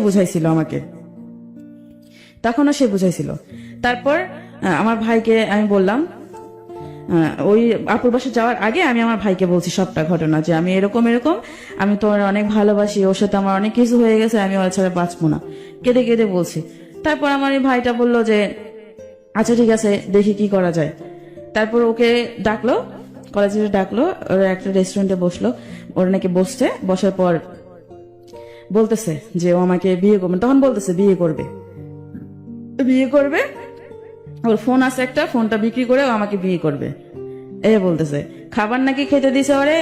বুঝাইছিল। তারপর আমার ভাইকে আমি বললাম, ওই আপুর বাসা যাওয়ার আগে আমি আমার ভাইকে বলছি সবটা ঘটনা, যে আমি এরকম আমি তোমার অনেক ভালোবাসি, ওর সাথে আমার অনেক কিছু হয়ে গেছে, আমি ওর ছাড়া বাঁচবো না, কেঁদে কেঁদে বলছি। তারপর আমার এই ভাইটা বললো যে আচ্ছা ঠিক আছে দেখি কি করা যায়। তারপর ওকে ডাকলো, কলেজে ডাকলো, ওরা একটা রেস্টুরেন্টে বসলো, ওরা নাকি বসার পর বলতেছে যে ও আমাকে বিয়ে করবে, তখন বলতেছে বিয়ে করবে, ওর ফোন আছে একটা, ফোনটা বিক্রি করে ও আমাকে বিয়ে করবে, এই বলতেছে। খাবার নাকি খেতে দিছে ওরে,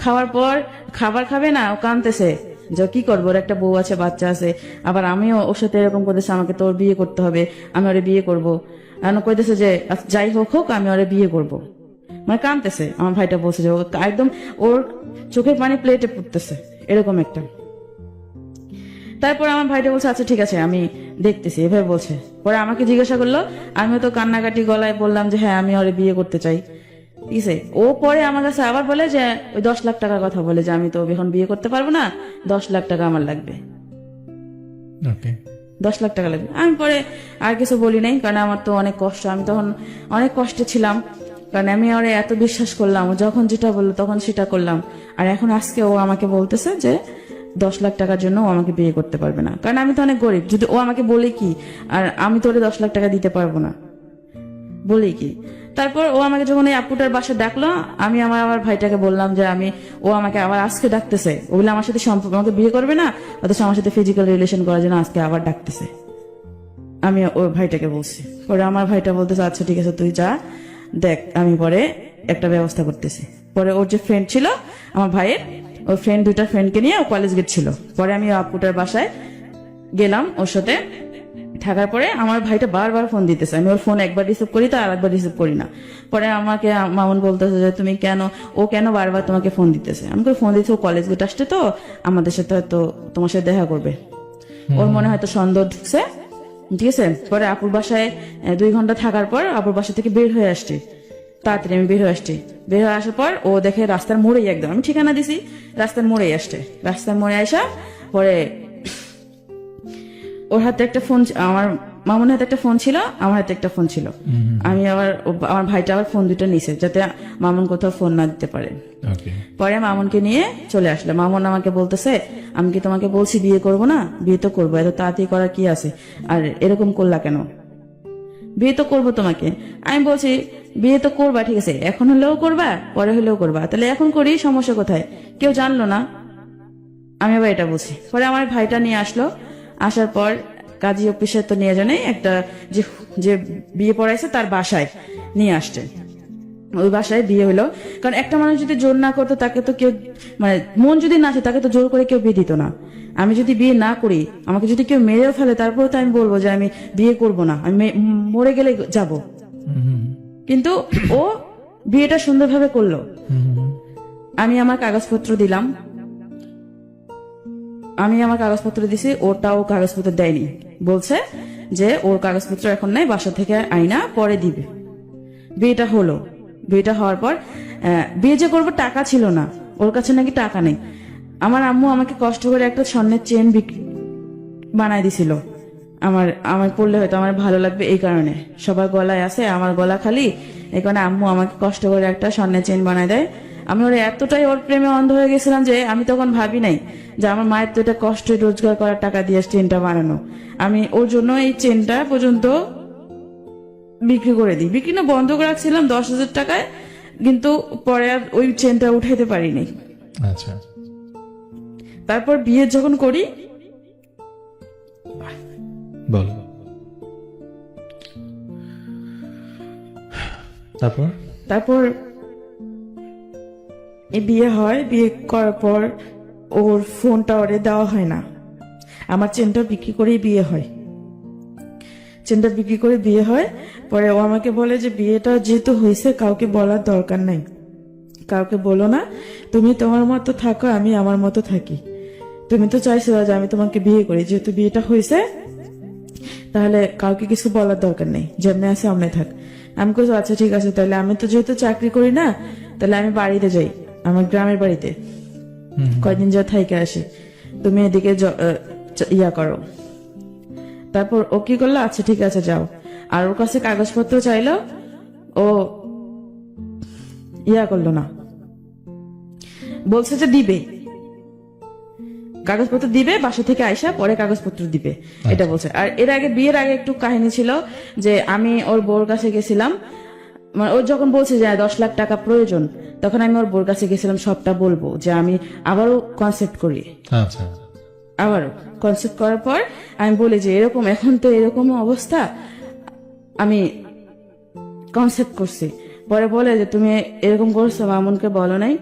খাওয়ার পর খাবার খাবে না, ও কাঁদতেছে যে কি করবো, ওর একটা বউ আছে, বাচ্চা আছে, আবার আমিও ওর সাথে এরকম করতেছে, আমাকে তো ওর বিয়ে করতে হবে, আমি ওরে বিয়ে করবো, কইতেছে যে যাই হোক আমি ওরে বিয়ে করব, মানে কাঁদতেছে। আমার ভাইটা বলছে যে একদম ওর চোখের পানি প্লেটে পড়তেছে, এরকম একটা। তারপর আমার ভাইটা বলছে আচ্ছা ঠিক আছে আমি দেখতেছি, এভাবে বলছে। পরে আমাকে জিজ্ঞাসা করলো, আমিও তো কান্নাকাটি গলায় বললাম যে হ্যাঁ আমি ওরে বিয়ে করতে চাই, ঠিক আছে। ও পরে আমার কাছে আবার বলে যে ওই 10 লাখ টাকার কথা বলে, যে আমি তো এখন বিয়ে করতে পারবো না, 10 লাখ টাকা আমার লাগবে, 10 লাখ টাকা লাগবে। আমি পরে আর কিছু বলি নাই, কারণ আমার তো অনেক কষ্ট, আমি তখন অনেক কষ্টে ছিলাম, কারণ আমি ওরে এত বিশ্বাস করলাম, ও যখন যেটা বললো তখন সেটা করলাম। আর এখন আজকে ও আমাকে বলতেছে যে 10 লাখ টাকার জন্য ও আমাকে বিয়ে করতে পারবে না, কারণ আমি তো অনেক গরিব। যদি ও আমাকে বলে কি, আর আমি তো ওরে 10 লাখ টাকা দিতে পারবো না, বলি কি। তারপর ও আমাকে যখন এই আপুটার বাসা ডাকলো, আমি আমার ভাইটাকে বললাম যে ও আমাকে আবার আজকে ডাকতেছে, ও বলে আমার সাথে সম্পর্ক, আমাকে বিয়ে করবে না, অথচ আমার সাথে ফিজিক্যাল রিলেশন করার জন্য আজকে আবার ডাকতেছে। আমি ওর ভাইটাকে বলছি, পরে আমার ভাইটা বলতেছে আচ্ছা ঠিক আছে তুই যা দেখ, আমি পরে একটা ব্যবস্থা করতেছি। পরে ওর যে ফ্রেন্ড ছিল আমার ভাইয়ের, ওর ফ্রেন্ড 2টা ফ্রেন্ডকে নিয়ে ও কলেজ গেট ছিল। পরে আমি আপুটার বাসায় গেলাম ওর সাথে থাকার পরে আমার ভাইটা বারবার ফোন দিতেছে, আমি ওর ফোন একবার রিসিভ করি তো আর একবার রিসিভ করি না। পরে আমাকে মামুন বলতেছে যে তুমি কেন, ও কেন বারবার তোমাকে ফোন দিতেছে। আমাকে ফোন দিচ্ছে ও কলেজ গেট আসছে তো আমাদের সাথে হয়তো তোমার সাথে দেখা করবে, ওর মনে হয়তো সন্দেহ ঢুকছে, ঠিক আছে। পরে আপুর বাসায় 2 ঘন্টা থাকার পর আপুর বাসা থেকে বের হয়ে আসছি, তাড়াতাড়ি আমি বের হয়ে আসছি। বের হয়ে আসার পর ও দেখে রাস্তার মোড়েই, একদম আমি ঠিকানা দিছি রাস্তার মোড়েই আসছে। রাস্তার মোড়ে আসা পরে ওর হাতে একটা ফোন, আমার মামুনের হাতে একটা ফোন ছিল, আমার হাতে একটা ফোন ছিল। আমি আবার আমার ভাইটা আবার ফোন 2টা নিছে যাতে মামুন কোথাও ফোন না দিতে পারে। পরে মামুনকে নিয়ে চলে আসলো। মামুন আমাকে বলতেছে আমি কি তোমাকে বলছি বিয়ে করব না? বিয়ে তো করবো, এত তাড়াতাড়ি করার কি আছে, আর এরকম করলা কেন? বিয়ে তো করবো তোমাকে। আমি বলছি বিয়ে তো করবা, ঠিক আছে, এখন হলেও করবা পরে হলেও করবা, তাহলে এখন করি, সমস্যা কোথায়, কেউ জানলো না। আমি আবার এটা বলছি। পরে আমার ভাইটা নিয়ে আসলো, আসার পর কাজী অফিসে তো নিয়ে জানে একটা যে বিয়ে পড়াইছে তার বাসায় নিয়ে আসছে। ওই বাসায় বিয়ে হলো, কারণ একটা মানুষ যদি জোর না করতো তাকে তো কেউ, মানে মন যদি না আছে তাকে তো জোর করে কেউ বিয়ে দিত না। আমি যদি বিয়ে না করি, আমাকে যদি কেউ মেরেও ফেলে, তারপরে তো আমি বলবো যে আমি বিয়ে করব না, আমি মরে গেলে যাব। কিন্তু ও বিয়েটা সুন্দরভাবে করলো। আমি আমার কাগজপত্র দিলাম, আমি আমার কাগজপত্র দিছি, ওটাও কাগজপত্র দেয়নি, বলছে যে ওর কাগজপত্র এখন নাই, বাসা থেকে আইনা পরে দিবে। বিয়েটা হলো, বিয়েটা হওয়ার পর বিয়ে যে করবো টাকা ছিল না, ওর কাছে নাকি টাকা নেই। আমার আম্মু আমাকে কষ্ট করে একটা স্বর্ণের চেন বানাই দিছিল, আমার পড়লে হয়তো আমার ভালো লাগবে এই কারণে, সবার গলায় আছে আমার গলা খালি, এই কারণে আম্মু আমাকে কষ্ট করে একটা স্বর্ণের চেন বানাই দেয়। আমি ওর এতটাই ওর প্রেমে অন্ধ হয়ে গেছিলাম যে আমি তখন ভাবি নাই যে আমার মায়ের তো এটা কষ্ট রোজগার করার টাকা দিয়ে চেনটা বানানো। আমি ওর জন্য এই চেনটা পর্যন্ত বিক্রি করে দিই, বিক্রি না বন্ধ করে রাখছিলাম 10,000 টাকায়, কিন্তু পরে আর ওই চেনটা উঠাইতে পারিনি। আচ্ছা, তারপর বিয়ে যখন করি, বল তারপর এই বিয়ে হয়, বিয়ে করার পর ওর ফোনটা ওরে দেওয়া হয় না, আমার চেনটা বিক্রি করেই বিয়ে হয়। চেনটা বিক্রি করে বিয়ে হয়, পরে ও আমাকে বলে যে বিয়েটা যেহেতু হয়েছে কাউকে বলার দরকার নাই, কাউকে বলো না, তুমি তোমার মতো থাকো, আমি আমার মতো থাকি। তুমি তো চাইছো যে আমি তোমাকে বিয়ে করি, যেহেতু বিয়েটা হয়েছে তাহলে কাউকে কিছু বলার দরকার নেই, যেমনি আছে অমনে থাক। আমি কইছি আচ্ছা ঠিক আছে, তাহলে আমি তো যেহেতু চাকরি করি না, তাহলে আমি বাড়িতে যাই, আমার গ্রামের বাড়িতে কয়দিন যা থাইকে আসি, তুমি এদিকে ইয়া করো। তারপর ও কি করলো, আচ্ছা ঠিক আছে যাও। আর ওর কাছে কাগজপত্র চাইলো, ও ইয়া করলো না, বলছে যে দিবে কাগজপত্র দিবে, বাসা থেকে আইসা পরে কাগজপত্র দিবে, এটা বলছে। আর এর আগে বিয়ের আগে একটু কাহিনী ছিল যে আমি ওর বউর কাছে গেছিলাম, মানে ও যখন বলছে যে 10 লাখ টাকা প্রয়োজন, তখন আমি ওর বউর কাছে গেছিলাম সবটা বলবো, যে আমি আবারও কনসেপ্ট করি। আচ্ছা, আবারও কনসেপ্ট করার পর আমি বলি যে এরকম এখন তো এরকম অবস্থা, আমি কনসেপ্ট করছি। পরে বলে যে তুমি এরকম করছো, মামুনকে বলো নাই?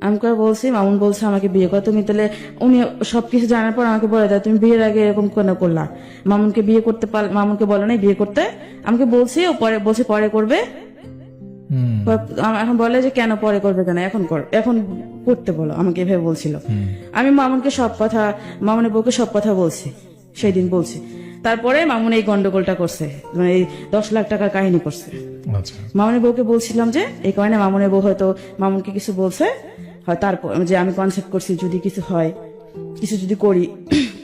আমি করে বলছি, মামুন বলছে আমাকে বিয়ে কর। তুমি তাহলে, উনি সবকিছু জানার পর আমাকে বলে দেয় তুমি বিয়ের আগে এরকম কেন করলা, মামুনকে বিয়ে করতে মামুনকে বলো নাই বিয়ে করতে? আমাকে বলছি, ও পরে বলছে পরে করবে। এখন বলে যে কেন পরে করবে, কেন এখন এখন করতে বলো, আমাকে এভাবে বলছিল। আমি মামুনকে সব কথা, মামুনের বউকে সব কথা বলছি, সেই দিন বলছি। তারপরে মামুন এই গন্ডগোলটা করছে, মানে এই 10 লাখ টাকার কাহিনী করছে। মামুনের বউকে বলছিলাম যে এই কারণে মামুনের বউ হয়তো মামুনকে কিছু বলছে, হয় তারপর যে আমি কনসেপ্ট করছি যদি কিছু হয়, কিছু যদি করি।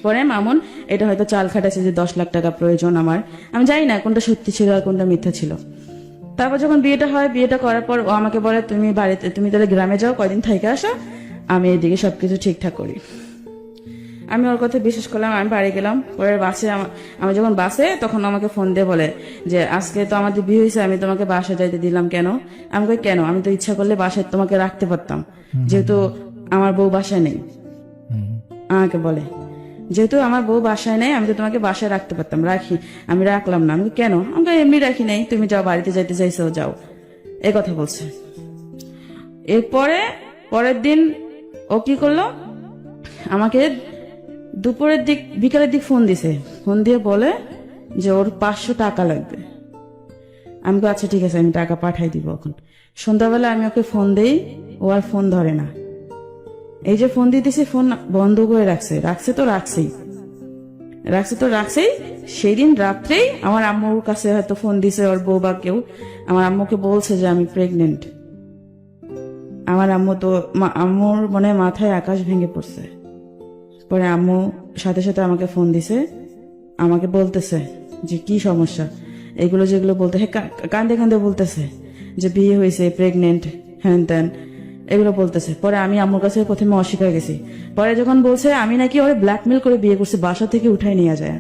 পরে মামুন এটা হয়তো চাল খাটাচ্ছে যে 10 লাখ টাকা প্রয়োজন আমার, আমি জানি না কোনটা সত্যি ছিল আর কোনটা মিথ্যা ছিল। তারপর যখন বিয়েটা হয়, বিয়েটা করার পর ও আমাকে বলে তুমি বাড়িতে, তুমি তাহলে গ্রামে যাও, কয়দিন থেকে আসো, আমি এদিকে সবকিছু ঠিকঠাক করি। আমি ওর কথা বিশ্বাস করলাম, আমি বাড়ি গেলাম। পরে বাসে আমি যখন বাসে, তখন আমাকে ফোন দিয়ে বলে যে আজকে তো আমাদের বিয়ে হয়েছে, আমি তোমাকে বাসা যাইতে দিলাম কেন? আমি কই কেন, আমি তো ইচ্ছা করলে বাসায় তোমাকে রাখতে পারতাম, যেহেতু আমার বউ বাসায় নেই। আমাকে বলে যেহেতু আমার বউ বাসায় নেই, আমি তো তোমাকে বাসায় রাখতে পারতাম, আমি রাখলাম না। আমি কেন? আমাকে এমনি রাখি নাই, তুমি যাও, বাড়িতে যাইতে চাইছো যাও, এই কথা বলছে। এরপরে পরের দিন ও কি করলো, আমাকে দুপুরের দিক বিকালের দিক ফোন দিছে, ফোন দিয়ে বলে যে ওর 500 টাকা লাগবে। আমি বলি, আচ্ছা ঠিক আছে, আমি টাকা পাঠাই দিব। এখন সন্ধ্যাবেলা আমি ওকে ফোন দেই, ও আর ফোন ধরে না। এই যে ফোন দিতেছি, ফোন বন্ধ করে রাখছে তো রাখছেই। সেই দিন রাত্রেই আমার আম্মুর কাছে হয়তো ফোন দিছে ওর বউ বা কেউ, আমার আম্মুকে বলছে যে আমি প্রেগনেন্ট। আমার আম্মু তো আম্মুর মনে হয় মাথায় আকাশ ভেঙে পড়ছে। পরে আম্মু সাথে সাথে আমাকে ফোন দিছে, আমাকে বলতেছে যে কি সমস্যা, এগুলো যেগুলো বলতে, হ্যাঁ কান্দে কান্দে বলতেছে যে বিয়ে হয়েছে, প্রেগনেন্ট, হ্যান ত্যান এগুলো বলতেছে। পরে আমি আম্মুর কাছে প্রথমে অস্বীকার গেছি। পরে যখন বলছে আমি নাকি ওরে ব্ল্যাকমেল করে বিয়ে করছি, বাসা থেকে উঠাই নিয়ে যায়,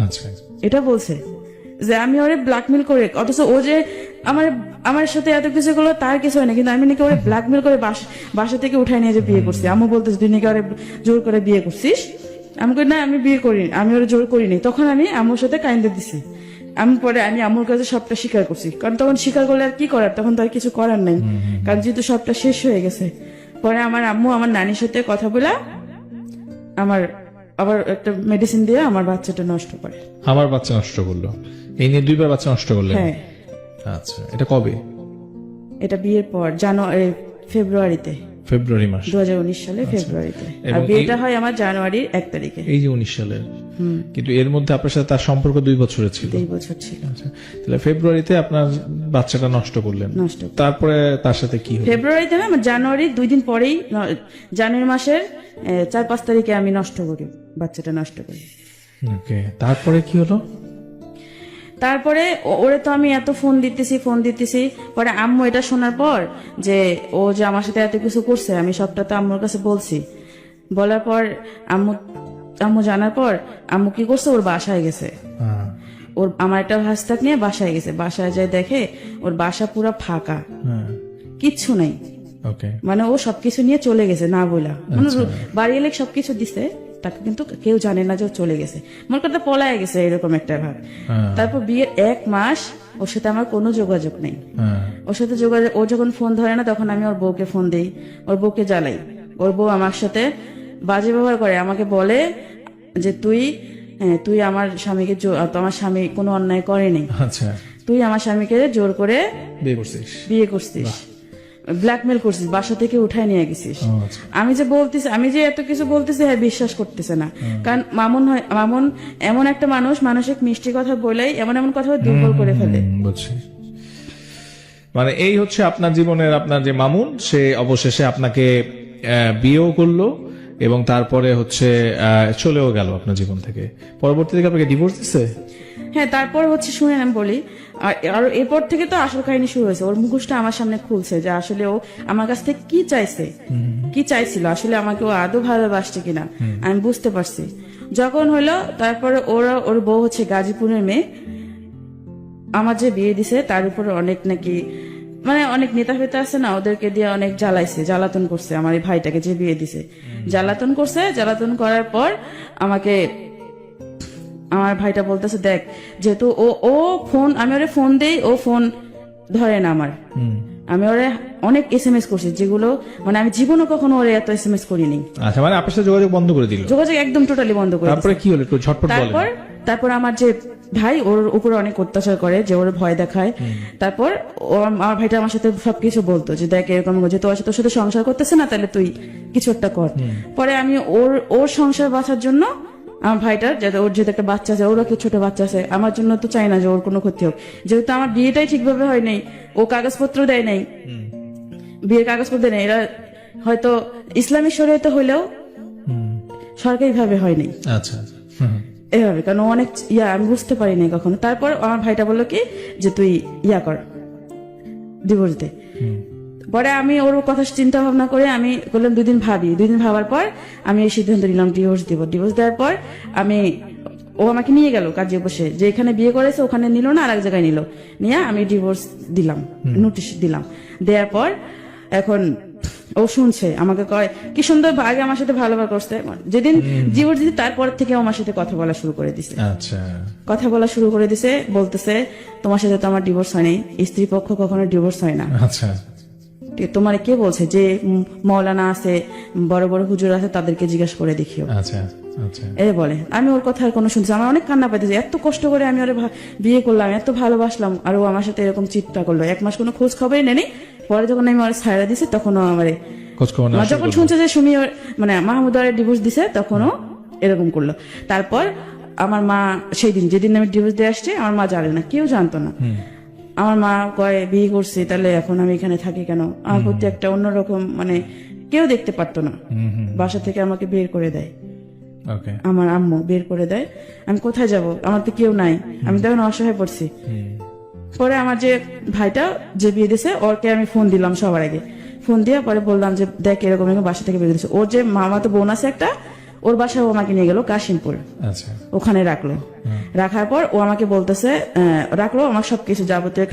আচ্ছা এটা বলছে যে আমি ওরে ব্ল্যাকমেল করে, অথচ ও যে আমার সাথে এত কিছু করলো তার কিছু হয় না, কিন্তু আমি নাকি ওরে ব্ল্যাকমেল করে বাসা থেকে উঠাই নিয়ে যে বিয়ে করছি। আম্মু বলতেছে তুই নাকি ওরে জোর করে বিয়ে করছিস। আমি কই না, আমি বিয়ে করিনি, আমি ওরে জোর করিনি। তখন আমি আম্মুর সাথে কাইন্দে দিছি। পরে আমি আম্মুর কাছে সবটা স্বীকার করছি, কারণ তখন স্বীকার করলে আর কি করার, তখন তো আর কিছু করার নাই, কারণ যেহেতু সবটা শেষ হয়ে গেছে। পরে আমার আম্মু আমার নানির সাথে কথা বলে আবার একটা মেডিসিন দিয়ে আমার বাচ্চাটা নষ্ট করে। আমার বাচ্চা নষ্ট করলো, এই নিয়ে 2বার বাচ্চা নষ্ট করলেন? হ্যাঁ। আচ্ছা, এটা কবে? এটা বিয়ের পর ফেব্রুয়ারিতে, ফেব্রুয়ারি মাস 2019 সালে ফেব্রুয়ারিতে। আর এবং বিয়েটা হয় আমার জানুয়ারির 1 তারিখে। এই যে 19 সালের। কিন্তু এর মধ্যে আপনার সাথে তার সম্পর্ক 2 বছরের ছিল? 2 বছর ছিল। আচ্ছা, তাহলে ফেব্রুয়ারিতে আপনার বাচ্চাটা নষ্ট করলেন। নষ্ট। তারপরে তার সাথে কি হলো? ফেব্রুয়ারিতে না, আমার জানুয়ারির 2 দিন পরেই, জানুয়ারি মাসের 4-5 তারিখে আমি নষ্ট করি, বাচ্চাটা নষ্ট করি। ওকে, তারপরে কি হলো? তারপরে ওরে তো আমি এত ফোন দিতেছি। পরে আম্মু এটা শোনার পর যে ও যে আমার সাথে এত কিছু করছে, আমি সবটা তো আম্মুর কাছে বলছি। বলার পর আম্মু জানার পর আম্মু কি করছে, ওর বাসায় গেছে। আমার একটা ভাস্তাক নিয়ে বাসায় গেছে। বাসায় যায় দেখে ওর বাসা পুরো ফাঁকা, কিচ্ছু নাই। মানে ও সবকিছু নিয়ে চলে গেছে না বলা, মানে বাড়ি এলে সবকিছু দিছে, তাকে কিন্তু কেউ জানে না যে ও চলে গেছে, মনে করতে পলায় গেছে, এরকম একটা ভাব। তারপর বিয়ের 1 মাস ওর সাথে আমার কোনো যোগাযোগ নেই। ওর সাথে যোগাযোগ, ও যখন ফোন ধরে না তখন আমি ওর বউকে ফোন দিই, ওর বউকে জ্বালাই। ওর বউ আমার সাথে বাজে ব্যবহার করে, আমাকে বলে যে তুই আমার স্বামীকে, আমার স্বামী কোনো অন্যায় করেনি, তুই আমার স্বামীকে জোর করে বিয়ে করছিস, ব্ল্যাকমেল করছিস, বাসা থেকে উঠায় নিয়ে গেছিস। আমি যে এত কিছু বলতেছি, হ্যাঁ বিশ্বাস করতেছে না, কারণ মামুন এমন একটা মানুষ, মানসিক মিষ্টি কথা বলেই এমন কথা দুর্বল করে ফেলে। মানে এই হচ্ছে আপনার জীবনের, আপনার যে মামুন, সে অবশেষে আপনাকে বিয়েও করলো এবং তারপরে হচ্ছে চলেও গেল আপনার জীবন থেকে। পরবর্তী থেকে আপনাকে ডিভোর্স দিছে? হ্যাঁ, তারপর হচ্ছে শুনেন আমি বলি, আর এরপর থেকে তো আসল কাহিনী শুরু হয়েছে। ওর মুখোশটা আমার সামনে খুলছে যে আসলে ও আমার কাছ থেকে কি চাইছিল, আসলে আমাকে ও আদৌ ভালোবাসছে কিনা আমি বুঝতে পারছি। যখন হলো তারপরে ওর বউ হচ্ছে গাজীপুরের মেয়ে, আমার যে বিয়ে দিছে তার উপরে অনেক নাকি, মানে অনেক নেতা ফেতা আছে না, ওদেরকে দিয়ে অনেক জ্বালাতন করছে আমার এই ভাইটাকে যে বিয়ে দিছে। জ্বালাতন করার পর আমার ভাইটা বলতেছে, দেখ যেহেতু ও ফোন, আমি ওরে ফোন দেই, ও ফোন ধরে না আমার। আমি ওরে অনেক SMS করছি, যেগুলো মানে আমি জীবনে কখনো ওরে এত SMS করিনি। আচ্ছা, মানে আপনার সাথে যোগাযোগ বন্ধ করে দিল? যোগাযোগ একদম টোটালি বন্ধ করে। তারপরে কি হলো, একটু ঝটপট বলেন। তারপর আমার যে ভাই ওর উপরে অনেক অত্যাচার করে, যে ওর ভয় দেখায়। তারপর আমার ভাইটা আমার সাথে সবকিছু বলতো যে দেখ এরকম, যে তোর সাথে সংসার করতেছে না, তাহলে তুই কিছু একটা কর। পরে আমি ওর সংসার বাঁচার জন্য, আমার ভাইটার ওর যেহেতু একটা বাচ্চা আছে, ওর একটা ছোট বাচ্চা আছে, আমার জন্য তো চাই না যে ওর কোনো ক্ষতি হোক। যেহেতু আমার বিয়েটাই ঠিকভাবে হয় নাই, ও কাগজপত্র দেয় নাই, বিয়ের কাগজপত্র দেয় নাই, এরা হয়তো ইসলামী শরীয়তে হইলেও সরকারি ভাবে হয়নি। আচ্ছা, এভাবে, কারণ অনেক আমি বুঝতে পারিনি কখনো। তারপর আমার ভাইটা বললো কি যে তুই কর, ডিভোর্স দে। পরে আমি ওর কথা চিন্তা ভাবনা করে আমি বললাম 2 দিন ভাবি। 2 দিন ভাবার পর আমি এই সিদ্ধান্ত নিলাম ডিভোর্স দিব। ডিভোর্স দেওয়ার পর ও আমাকে নিয়ে গেল কাজে বসে, যে এখানে বিয়ে করেছে ওখানে নিল না, আরেক জায়গায় নিয়ে আমি ডিভোর্স দিলাম, নোটিশ দিলাম। দেওয়ার পর এখন ও শুনছে, আমাকে কয় কি সুন্দর, আগে আমার সাথে ভালোবাসা করছে, যেদিন ডিভোর্স দিতে তারপর থেকে আমার সাথে কথা বলা শুরু করে দিছে। কথা বলা শুরু করে দিছে, বলতেছে তোমার সাথে তো আমার ডিভোর্স হয়নি, স্ত্রী পক্ষ কখনো ডিভোর্স হয় না। তোমার কে বলছে যে মৌলানা আছে, বড় বড় হুজুর আছে, তাদেরকে জিজ্ঞাসা করে দেখিও। আচ্ছা আচ্ছা এই বলে। আমি ওর কথা আর কোনো শুনছি, আমার অনেক কান্না পাইতেছে, এত কষ্ট করে আমি ওরে বিয়ে করলাম, এত ভালোবাসলাম, আর ও আমার সাথে এরকম চিৎকার করলো। 1 মাস কোনো খোঁজ খবরই নেই। পরে যখন আমি ওর ছায়রা দিছি, তখনও আমার খোঁজ খবর নেওয়া শুরু যখন করলো। শুনছে যে সুমি মানে মাহমুদ আরে ডিভোর্স দিছে, তখনও এরকম করলো। তারপর আমার মা সেই দিন, যেদিন আমি ডিভোর্স দিয়ে আসছি, আমার মা জানে না, কেউ জানতো না। আমার মা কয় বিয়ে করছি, তাহলে এখন আমি এখানে থাকি কেন? আমার প্রতি একটা অন্যরকম, মানে কেউ দেখতে পারতো না। বাসা থেকে আমাকে বের করে দেয়, ওকে আমার আম্মু বের করে দেয়। আমি কোথায় যাব? আমার তো কেউ নাই, আমি তখন অসহায় পড়ছি। পরে আমার যে ভাইটা যে বিয়ে দিছে, ওরকে আমি ফোন দিলাম সবার আগে। ফোন দিয়ে পরে বললাম যে দেখ এরকম এরকম বাসা থেকে বের দিচ্ছে। ওর যে মামা তো বোন আছে একটা, ওর বাসায় ও আমাকে নিয়ে গেল কাশিমপুর, আচ্ছা ওখানে রাখলো। রাখার পর ও আমাকে বলতেছে, রাখলো, আমার সবকিছু যাবতীয়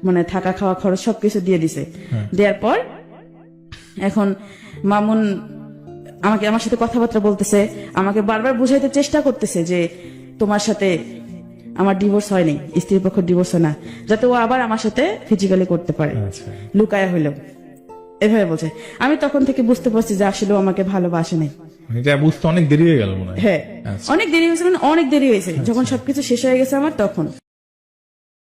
মানে থাকা খাওয়া খরচ সবকিছু দিয়ে দিছে। দেওয়ার পর এখন মামুন আমার সাথে কথাবার্তা বলতেছে, আমাকে বারবার বুঝাইতে চেষ্টা করতেছে যে তোমার সাথে আমার ডিভোর্স হয়নি, স্ত্রীর পক্ষ ডিভোর্স হয় না, যাতে ও আবার আমার সাথে ফিজিক্যালি করতে পারে, আচ্ছা লুকায়া হইলেও। এভাবে বলছে। আমি তখন থেকে বুঝতে পারছি যে আসলে ও আমাকে ভালোবাসে নাই। এটা বুঝতে অনেক দেরি হয়ে গেল মনে হয়। হ্যাঁ, আচ্ছা। অনেক দেরি হয়েছে, মানে অনেক দেরি হয়েছে। যখন সবকিছু শেষ হয়ে গেছে আমার, তখন